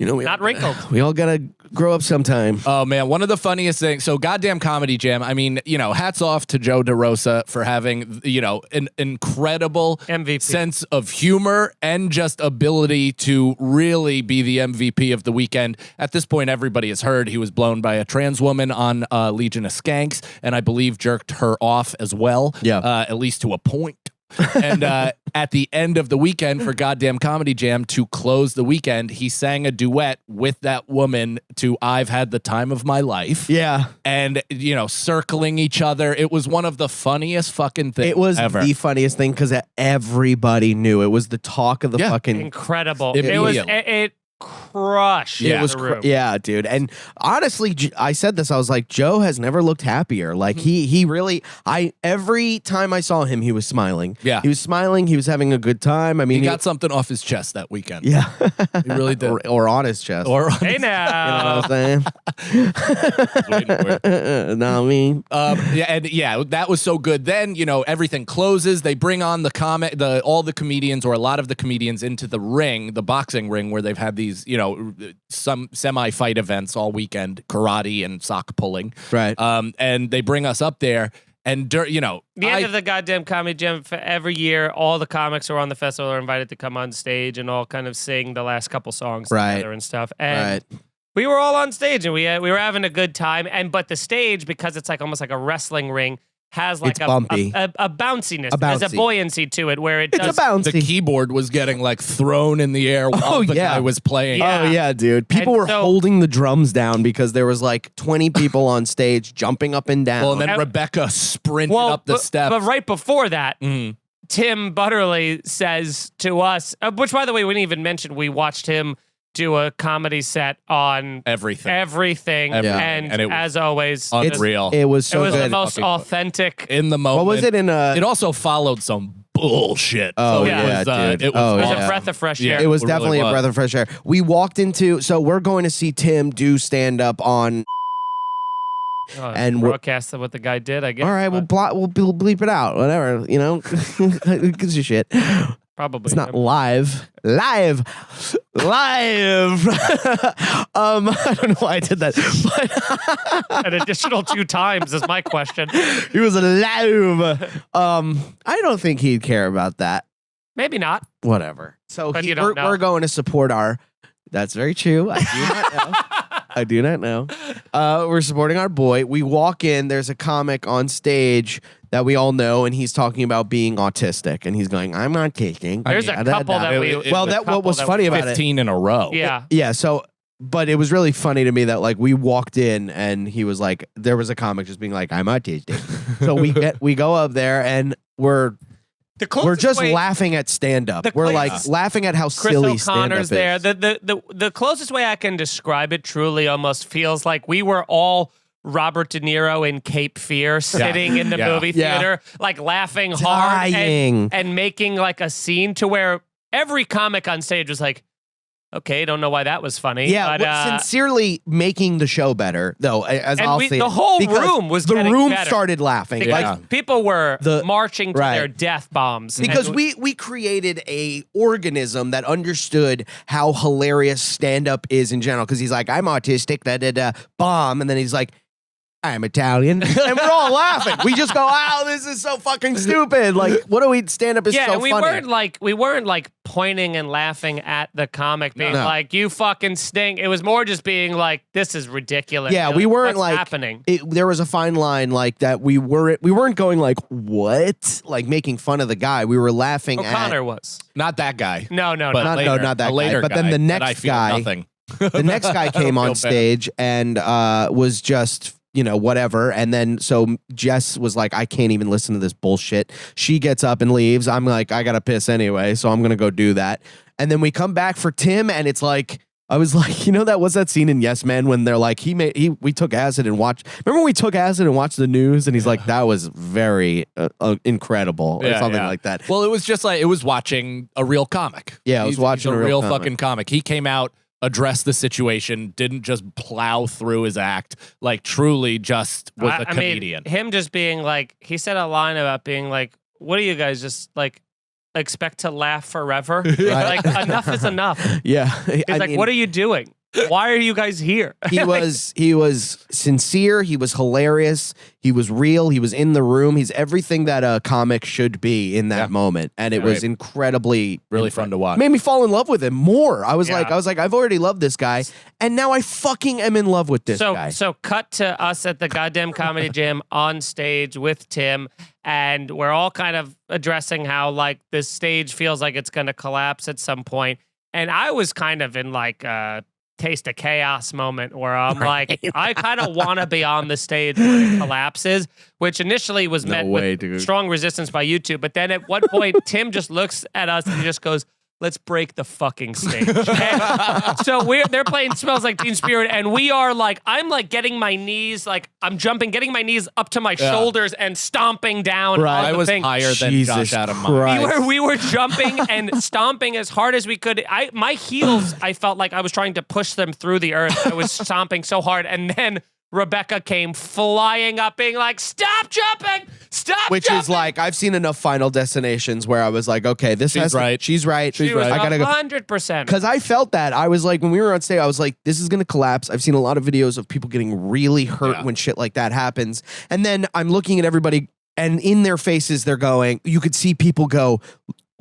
Not wrinkled. We all gotta grow up sometime. Oh man, one of the funniest things. So goddamn comedy jam. I mean, hats off to Joe DeRosa for having, an incredible MVP sense of humor and just ability to really be the MVP of the weekend. At this point, everybody has heard he was blown by a trans woman on Legion of Skanks, and I believe jerked her off as well. Yeah, at least to a point. And at the end of the weekend for Goddamn Comedy Jam, to close the weekend, he sang a duet with that woman to I've Had the Time of My Life. Yeah. And, circling each other. It was one of the funniest fucking things It was ever. the funniest thing because everybody knew. It was the talk of the fucking... Incredible. Immediately. It crushed. Yeah. It was the room. yeah, dude. And honestly, I said this. I was like, Joe has never looked happier. Like he really. Every time I saw him, he was smiling. Yeah. he was smiling. He was having a good time. I mean, He got something off his chest that weekend. yeah, He really did. or on his chest. Or Hey you know now. what I'm saying? No, I mean, that was so good. Then everything closes. They bring on all the comedians or a lot of the comedians into the ring, the boxing ring, where they've had these some semi-fight events all weekend, karate and sock pulling. right. And they bring us up there, and The end of the goddamn Comedy Jam, for every year, all the comics who are on the festival are invited to come on stage and all kind of sing the last couple songs Right. together and stuff. And Right. we were all on stage and we were having a good time. But the stage, because it's like almost like a wrestling ring, has like It's bumpy. a bounciness. A There's a bouncy. buoyancy to it where it It's does. a bouncy. the keyboard was getting like thrown in the air while the yeah. guy was playing. Yeah. Oh yeah, dude. People And were so- holding the drums down because there was like 20 people on stage jumping up and down. Well, and then And- Rebecca sprinted up the steps. But right before that, Mhm. Tim Butterly says to us, which by the way, we didn't even mention, we watched him do a comedy set on Everything. everything. Everything. And, And it was as always, Unreal. it was it so was the good. most authentic. In the moment. What was it in It also followed some bullshit. Oh, So yeah, it was, dude. It was, Oh, It was yeah. a breath of fresh Yeah. air. It was It really definitely a was. breath of fresh air. We walked into, so we're going to see Tim do stand up on. and we're- broadcast what the guy did, I guess. All right, we'll bleep it out, whatever. Who gives a shit? Probably. It's not live. Live. I don't know why I did that, but An additional 2 times is my question. he was live. I don't think he'd care about that. Maybe not. Whatever. So But you don't know. we're going to support our. That's very true. I do not know. I do not know. We're supporting our boy. We walk in. There's a comic on stage that we all know, and he's talking about being autistic, and he's going, "I'm not taking." There's a couple that we. It Well, was that what was funny about it. 15 in a row. Yeah. Yeah. So, but it was really funny to me that like we walked in and he was like, there was a comic just being like, "I'm autistic." So we go up there and we're just laughing at stand up. the We're like closest- laughing at how Chris silly stand up O'Connor's is. there. The closest way I can describe it truly almost feels like we were all Robert De Niro in Cape Fear sitting in the Yeah. movie Yeah. theater, like laughing hard Dying. and making like a scene to where every comic on stage was like, okay, don't know why that was funny. Yeah, but, well, sincerely making the show better, though. As and I'll we- say, the whole because room was the getting room better. started laughing. because Like, people were The- marching to right. their death bombs. because And we created a organism that understood how hilarious stand up is in general. Because he's like, I'm autistic, bomb, and then he's like, I'm Italian, and we're all laughing. We just go, "Wow, this is so fucking stupid!" Like, what do we stand up is yeah, so and we funny. weren't like pointing and laughing at the comic, being No. like, "You fucking stink." It was more just being like, "This is ridiculous." Yeah, You're we weren't what's like happening. There was a fine line like that. We weren't going like what, like making fun of the guy. We were laughing O'Connor at was Not that guy. no, But Not- later, not that a guy, later but then guy the that next I feel guy- nothing. the next guy came don't on feel bad. stage and was just whatever. And then so Jess was like, I can't even listen to this bullshit. She gets up and leaves. I'm like, I gotta piss anyway, so I'm gonna go do that. And then we come back for Tim, and it's like, I was like, that was that scene in Yes Man when they're like, we took acid and watched. Remember when we took acid and watched the news? And he's like, that was very incredible, or Yeah, something yeah. like that. Well, it was just like, it was watching a real comic. Yeah, I was He's watching a a real real comic. fucking comic. He came out, addressed the situation, didn't just plow through his act, like truly just was a comedian. I mean, him just being like, he said a line about being like, "What do you guys just like expect to laugh forever? Like enough is enough." Yeah, He's like, "What are you doing?" Why are you guys here? He was sincere. He was hilarious. He was real. He was in the room. He's everything that a comic should be in that moment, and it was incredibly really fun to watch. Made me fall in love with him more. I was like, I've already loved this guy, and now I fucking am in love with this guy. So cut to us at the goddamn Comedy Jam on stage with Tim, and we're all kind of addressing how like this stage feels like it's going to collapse at some point, and I was kind of in like taste of chaos moment where I'm like, I kind of want to be on the stage when it collapses, which initially was met with strong resistance by YouTube. But then at one point, Tim just looks at us and he just goes, let's break the fucking stage. So they're playing Smells Like Teen Spirit, and we are like, I'm like getting my knees, like I'm jumping, getting my knees up to my shoulders and stomping down. Right, on I the was thing. higher than Josh Adam. We were jumping and stomping as hard as we could. My heels, I felt like I was trying to push them through the earth. I was stomping so hard, and then Rebecca came flying up, being like, "Stop jumping! Stop!" Which jumping! is like, I've seen enough Final Destinations where I was like, okay, She's right. She's right. She was I gotta go 100%. because I felt that. I was like, when we were on stage, I was like, this is gonna collapse. I've seen a lot of videos of people getting really hurt when shit like that happens, and then I'm looking at everybody, and in their faces, they're going. You could see people go,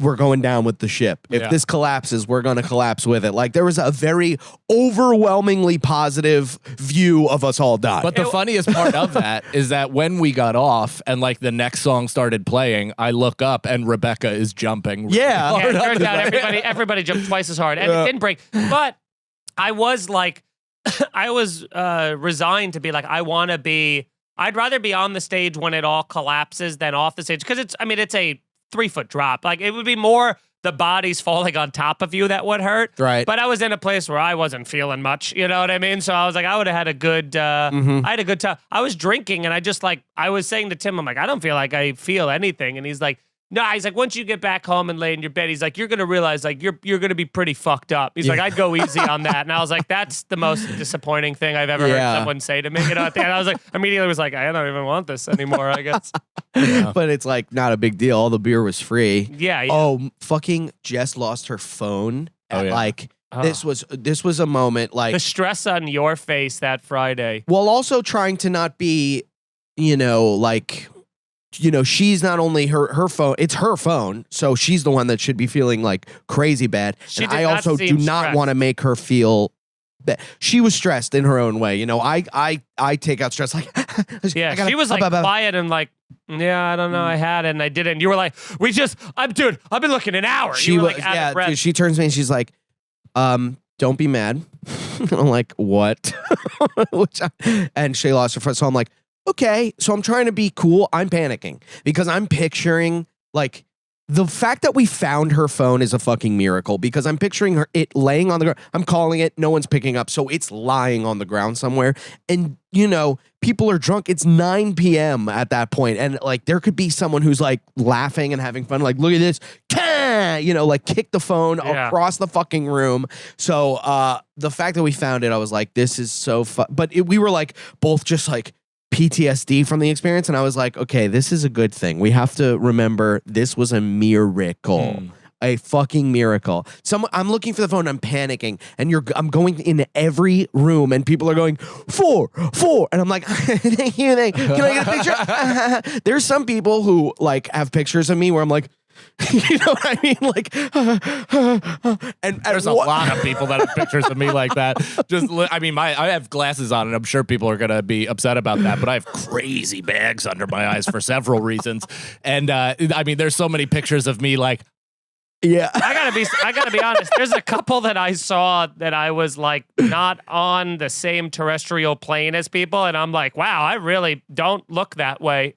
we're going down with the ship. If this collapses, we're going to collapse with it. Like, there was a very overwhelmingly positive view of us all dying. But the funniest part of that is that when we got off and like the next song started playing, I look up and Rebecca is jumping. Yeah. It turns out everybody jumped twice as hard, and it didn't break. But I was like, I was resigned to be like, I'd rather be on the stage when it all collapses than off the stage, because it's a 3-foot drop. Like, it would be more the bodies falling on top of you that would hurt. Right. But I was in a place where I wasn't feeling much. You know what I mean? So I was like, I would have had a good, I had a good time. I was drinking, and I was saying to Tim, I'm like, I don't feel like I feel anything. And he's like, no, he's like, once you get back home and lay in your bed, he's like, you're going to realize like you're going to be pretty fucked up. He's like, I'd go easy on that. And I was like, that's the most disappointing thing I've ever heard someone say to me. You know, at the end, I was like, immediately was like, I don't even want this anymore, I guess. But it's like not a big deal. All the beer was free. Yeah. Oh, fucking Jess lost her phone. This was a moment like the stress on your face that Friday. While also trying to not be, she's not only her phone, it's her phone, so she's the one that should be feeling like crazy bad. And I also do not want to make her feel that she was stressed in her own way. You know, I take out stress like she was like quiet and like, I don't know, I had it and I didn't. You were like, I've been looking an hour. She was like, out of breath. Dude, she turns to me and she's like, don't be mad. I'm like, what? And she lost her phone, so I'm like, okay, so I'm trying to be cool. I'm panicking because I'm picturing like the fact that we found her phone is a fucking miracle, because I'm picturing it laying on the ground. I'm calling it. No one's picking up. So it's lying on the ground somewhere. And, people are drunk. It's 9 p.m. at that point. And like, there could be someone who's like laughing and having fun. Like, look at this. Like kick the phone across the fucking room. So the fact that we found it, I was like, this is so fun. But we were like both just like PTSD from the experience, and I was like, okay, this is a good thing. We have to remember this was a miracle. A fucking miracle. I'm looking for the phone, I'm panicking, and I'm going in every room, and people are going, 4, and I'm like, thank you, can I get a picture? There's some people who like have pictures of me where I'm like, you know what I mean? Like, and there's a lot of people that have pictures of me like that. I have glasses on, and I'm sure people are gonna be upset about that. But I have crazy bags under my eyes for several reasons. And there's so many pictures of me like. Yeah, I gotta be honest. There's a couple that I saw that I was like not on the same terrestrial plane as people, and I'm like, wow, I really don't look that way.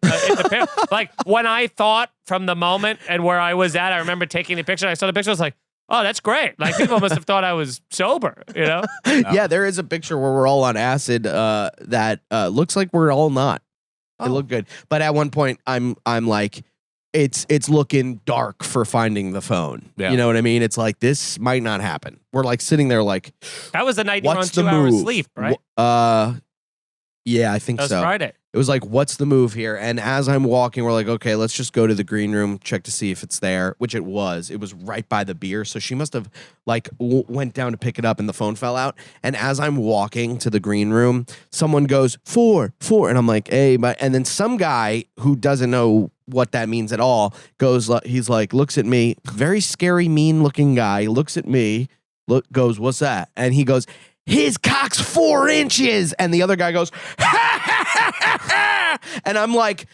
Like when I thought from the moment and where I was at, I remember taking the picture. I saw the picture. I was like, oh, that's great. Like people must have thought I was sober. You know? Yeah, there is a picture where we're all on acid that looks like we're all not. It looked good, but at one point, I'm like. It's looking dark for finding the phone. Yeah. You know what I mean? It's like, this might not happen. We're like sitting there like, that was the night you were on 2 hours sleep, right? Yeah, I think that was so. Friday. it was like, what's the move here? And as I'm walking, we're like, okay, let's just go to the green room, check to see if it's there, which it was. It was right by the beer. So she must have like went down to pick it up and the phone fell out. And as I'm walking to the green room, someone goes, 4. And I'm like, hey, and then some guy who doesn't know what that means at all goes, he's like, looks at me, very scary, mean looking guy, looks at me, goes, what's that? And he goes, his cock's 4 inches. And the other guy goes, and I'm like,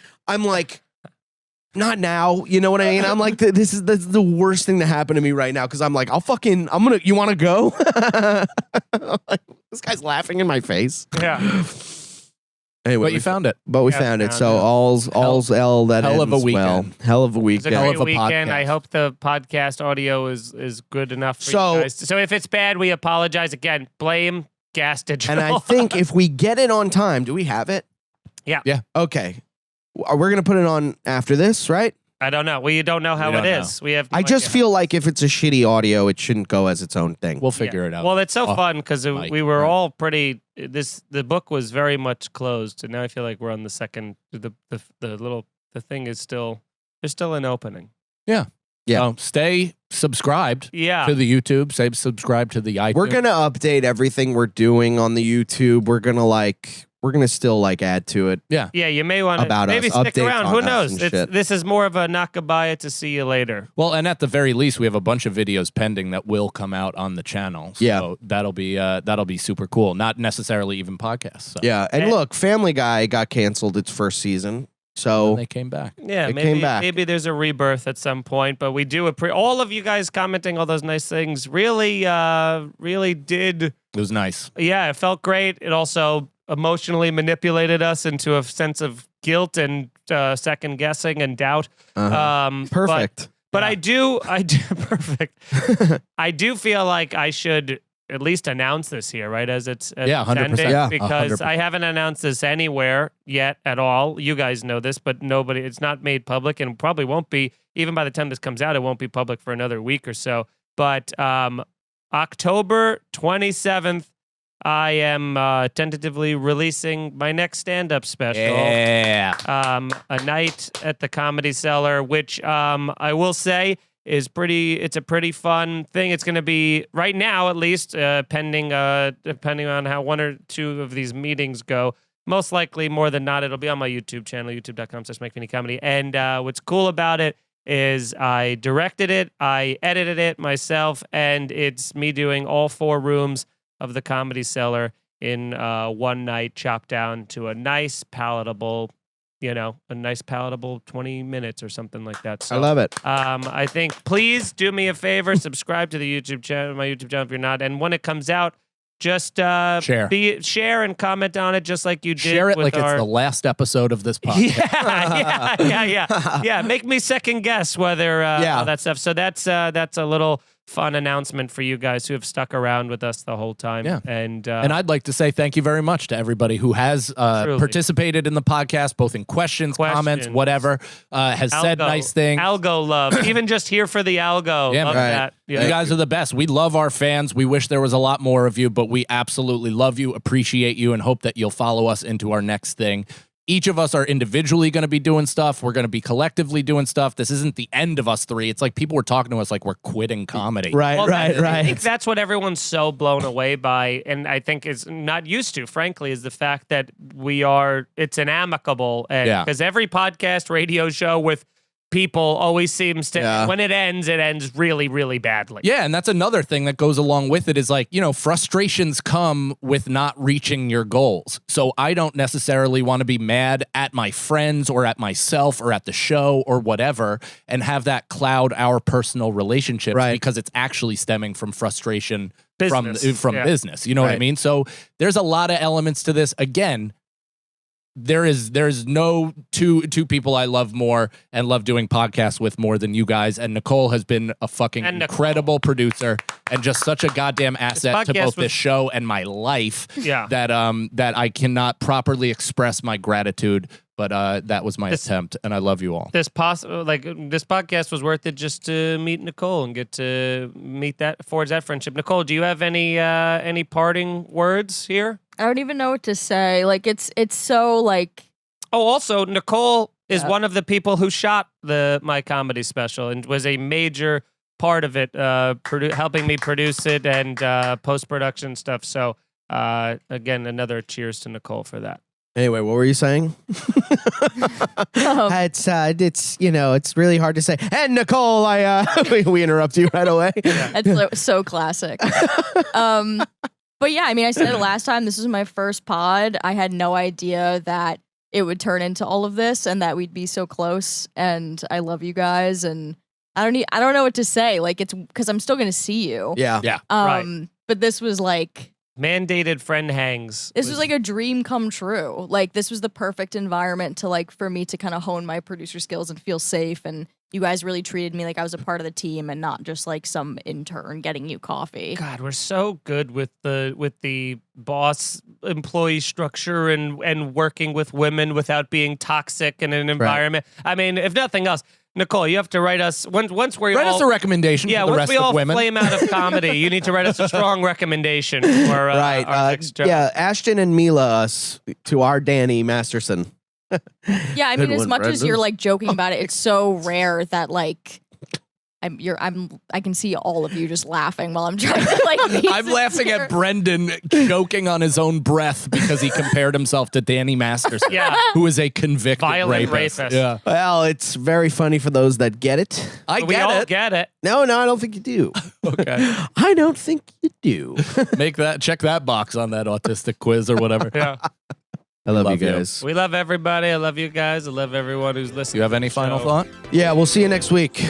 not now. You know what I mean? I'm like, this is the worst thing to happen to me right now. Cause I'm like, you want to go? Like, this guy's laughing in my face. Yeah. Anyway, But you found it. But we found it. So all's L that hell of a ends well. weekend. Hell of a It's a weekend. Hell great of a weekend. podcast. I hope the podcast audio is good enough for So- you guys. So if it's bad, we apologize. Again, blame Gas Digital. And I think if we get it on time, do we have it? Yeah. Yeah. Okay. We're going to put it on after this, right? I don't know. We don't know how We it don't is. We have. No I just idea. feel like if it's a shitty audio, it shouldn't go as its own thing. We'll figure it out. Well, it's so Oh, fun because Mike, we were right. all pretty. The book was very much closed, and now I feel like we're on the second. The thing is still. There's still an opening. Yeah. So stay subscribed Yeah. to the YouTube. Stay subscribed to the iTunes. We're going to update everything we're doing on the YouTube. We're going to still add to it. Yeah, you may want to About maybe us, stick updates around. on Who us knows? and shit. This is more of a nakabaya to see you later. Well, and at the very least, we have a bunch of videos pending that will come out on the channel. So Yeah. that'll be super cool. Not necessarily even podcasts. So. Yeah. And And- look, Family Guy got canceled its first season. So And they came back. Yeah, It came back. maybe there's a rebirth at some point, but we do all of you guys commenting all those nice things really did. It was nice. Yeah, it felt great. It also emotionally manipulated us into a sense of guilt and second guessing and doubt. perfect. But I do perfect. I do feel like I should at least announce this here, right? As it's 100%. ending, Yeah, because 100%. I haven't announced this anywhere yet at all. You guys know this, but nobody. It's not made public, and probably won't be even by the time this comes out. It won't be public for another week or so. But October 27th, I am tentatively releasing my next stand-up special. Yeah. A night at the Comedy Cellar, which I will say is it's a pretty fun thing. It's going to be right now, at least, depending on how one or two of these meetings go. Most likely, more than not, it'll be on my YouTube channel, youtube.com/MikeFeeneyComedy. And what's cool about it is I directed it, I edited it myself, and it's me doing all 4 rooms of the Comedy Cellar in one night, chopped down to a nice, palatable 20 minutes or something like that. So, I love it. I think please do me a favor, subscribe to the YouTube channel, my YouTube channel if you're not, and when it comes out, just share and comment on it, just like you did. Share it with like our... it's the last episode of this podcast. Yeah. Make me second guess whether all that stuff. So that's a little fun announcement for you guys who have stuck around with us the whole time. Yeah. And I'd like to say thank you very much to everybody who has participated in the podcast, both in questions, comments, whatever, has said nice things. Algo love. Even just here for the algo. Yeah, love right. that. You guys are the best. We love our fans. We wish there was a lot more of you, but we absolutely love you, appreciate you, and hope that you'll follow us into our next thing. Each of us are individually going to be doing stuff. We're going to be collectively doing stuff. This isn't the end of us 3. It's like people were talking to us like we're quitting comedy. Right, Well, right. I think that's what everyone's so blown away by, and I think is not used to, frankly, is the fact that it's an amicable end. Yeah. Because every podcast, radio show with people always seems to, when it ends really, really badly. Yeah, and that's another thing that goes along with it is like, frustrations come with not reaching your goals. So I don't necessarily want to be mad at my friends or at myself or at the show or whatever and have that cloud our personal relationships because it's actually stemming from frustration from business. You know what I mean? So there's a lot of elements to this. Again, there's no two people I love more and love doing podcasts with more than you guys. And Nicole has been a fucking incredible producer and just such a goddamn asset to both this show and my life. Yeah. That I cannot properly express my gratitude. But that was my attempt, and I love you all. This podcast was worth it just to meet Nicole and get to forge that friendship. Nicole, do you have any parting words here? I don't even know what to say. Like it's so like Oh, also, Nicole is one of the people who shot my comedy special and was a major part of it, helping me produce it and post-production stuff. So, again, another cheers to Nicole for that. Anyway, what were you saying? It's really hard to say. And Nicole, we interrupt you right away. That's so classic. But yeah, I mean, I said it last time. This was my first pod. I had no idea that it would turn into all of this and that we'd be so close. And I love you guys. And I don't know what to say. Like, it's because I'm still going to see you. Yeah. Right. But this was like mandated friend hangs. This was like a dream come true. Like, this was the perfect environment to for me to kind of hone my producer skills and feel safe. And you guys really treated me like I was a part of the team and not just like some intern getting you coffee. God, we're so good with the boss employee structure and working with women without being toxic in an environment. Right. I mean, if nothing else, Nicole, you have to write us once we write us a recommendation. Yeah, for the once rest we all of women. flame out of comedy, you need to write us a strong recommendation for our next job. Yeah, Ashton and Mila us to our Danny Masterson. Yeah, I mean, as much as Brendan. you're like joking about it, it's so rare that like I can see all of you just laughing while I'm trying to like. I'm laughing at Brendan choking on his own breath because he compared himself to Danny Masterson, who is a convicted violent rapist. rapist. Yeah. Well, it's very funny for those that get it. We all get it. No, I don't think you do. Okay. I don't think you do. Check that box on that autistic quiz or whatever. Yeah. I love you you. guys. We love everybody. I love you guys. I love everyone who's listening. You have any final thought? Yeah, we'll see you next week.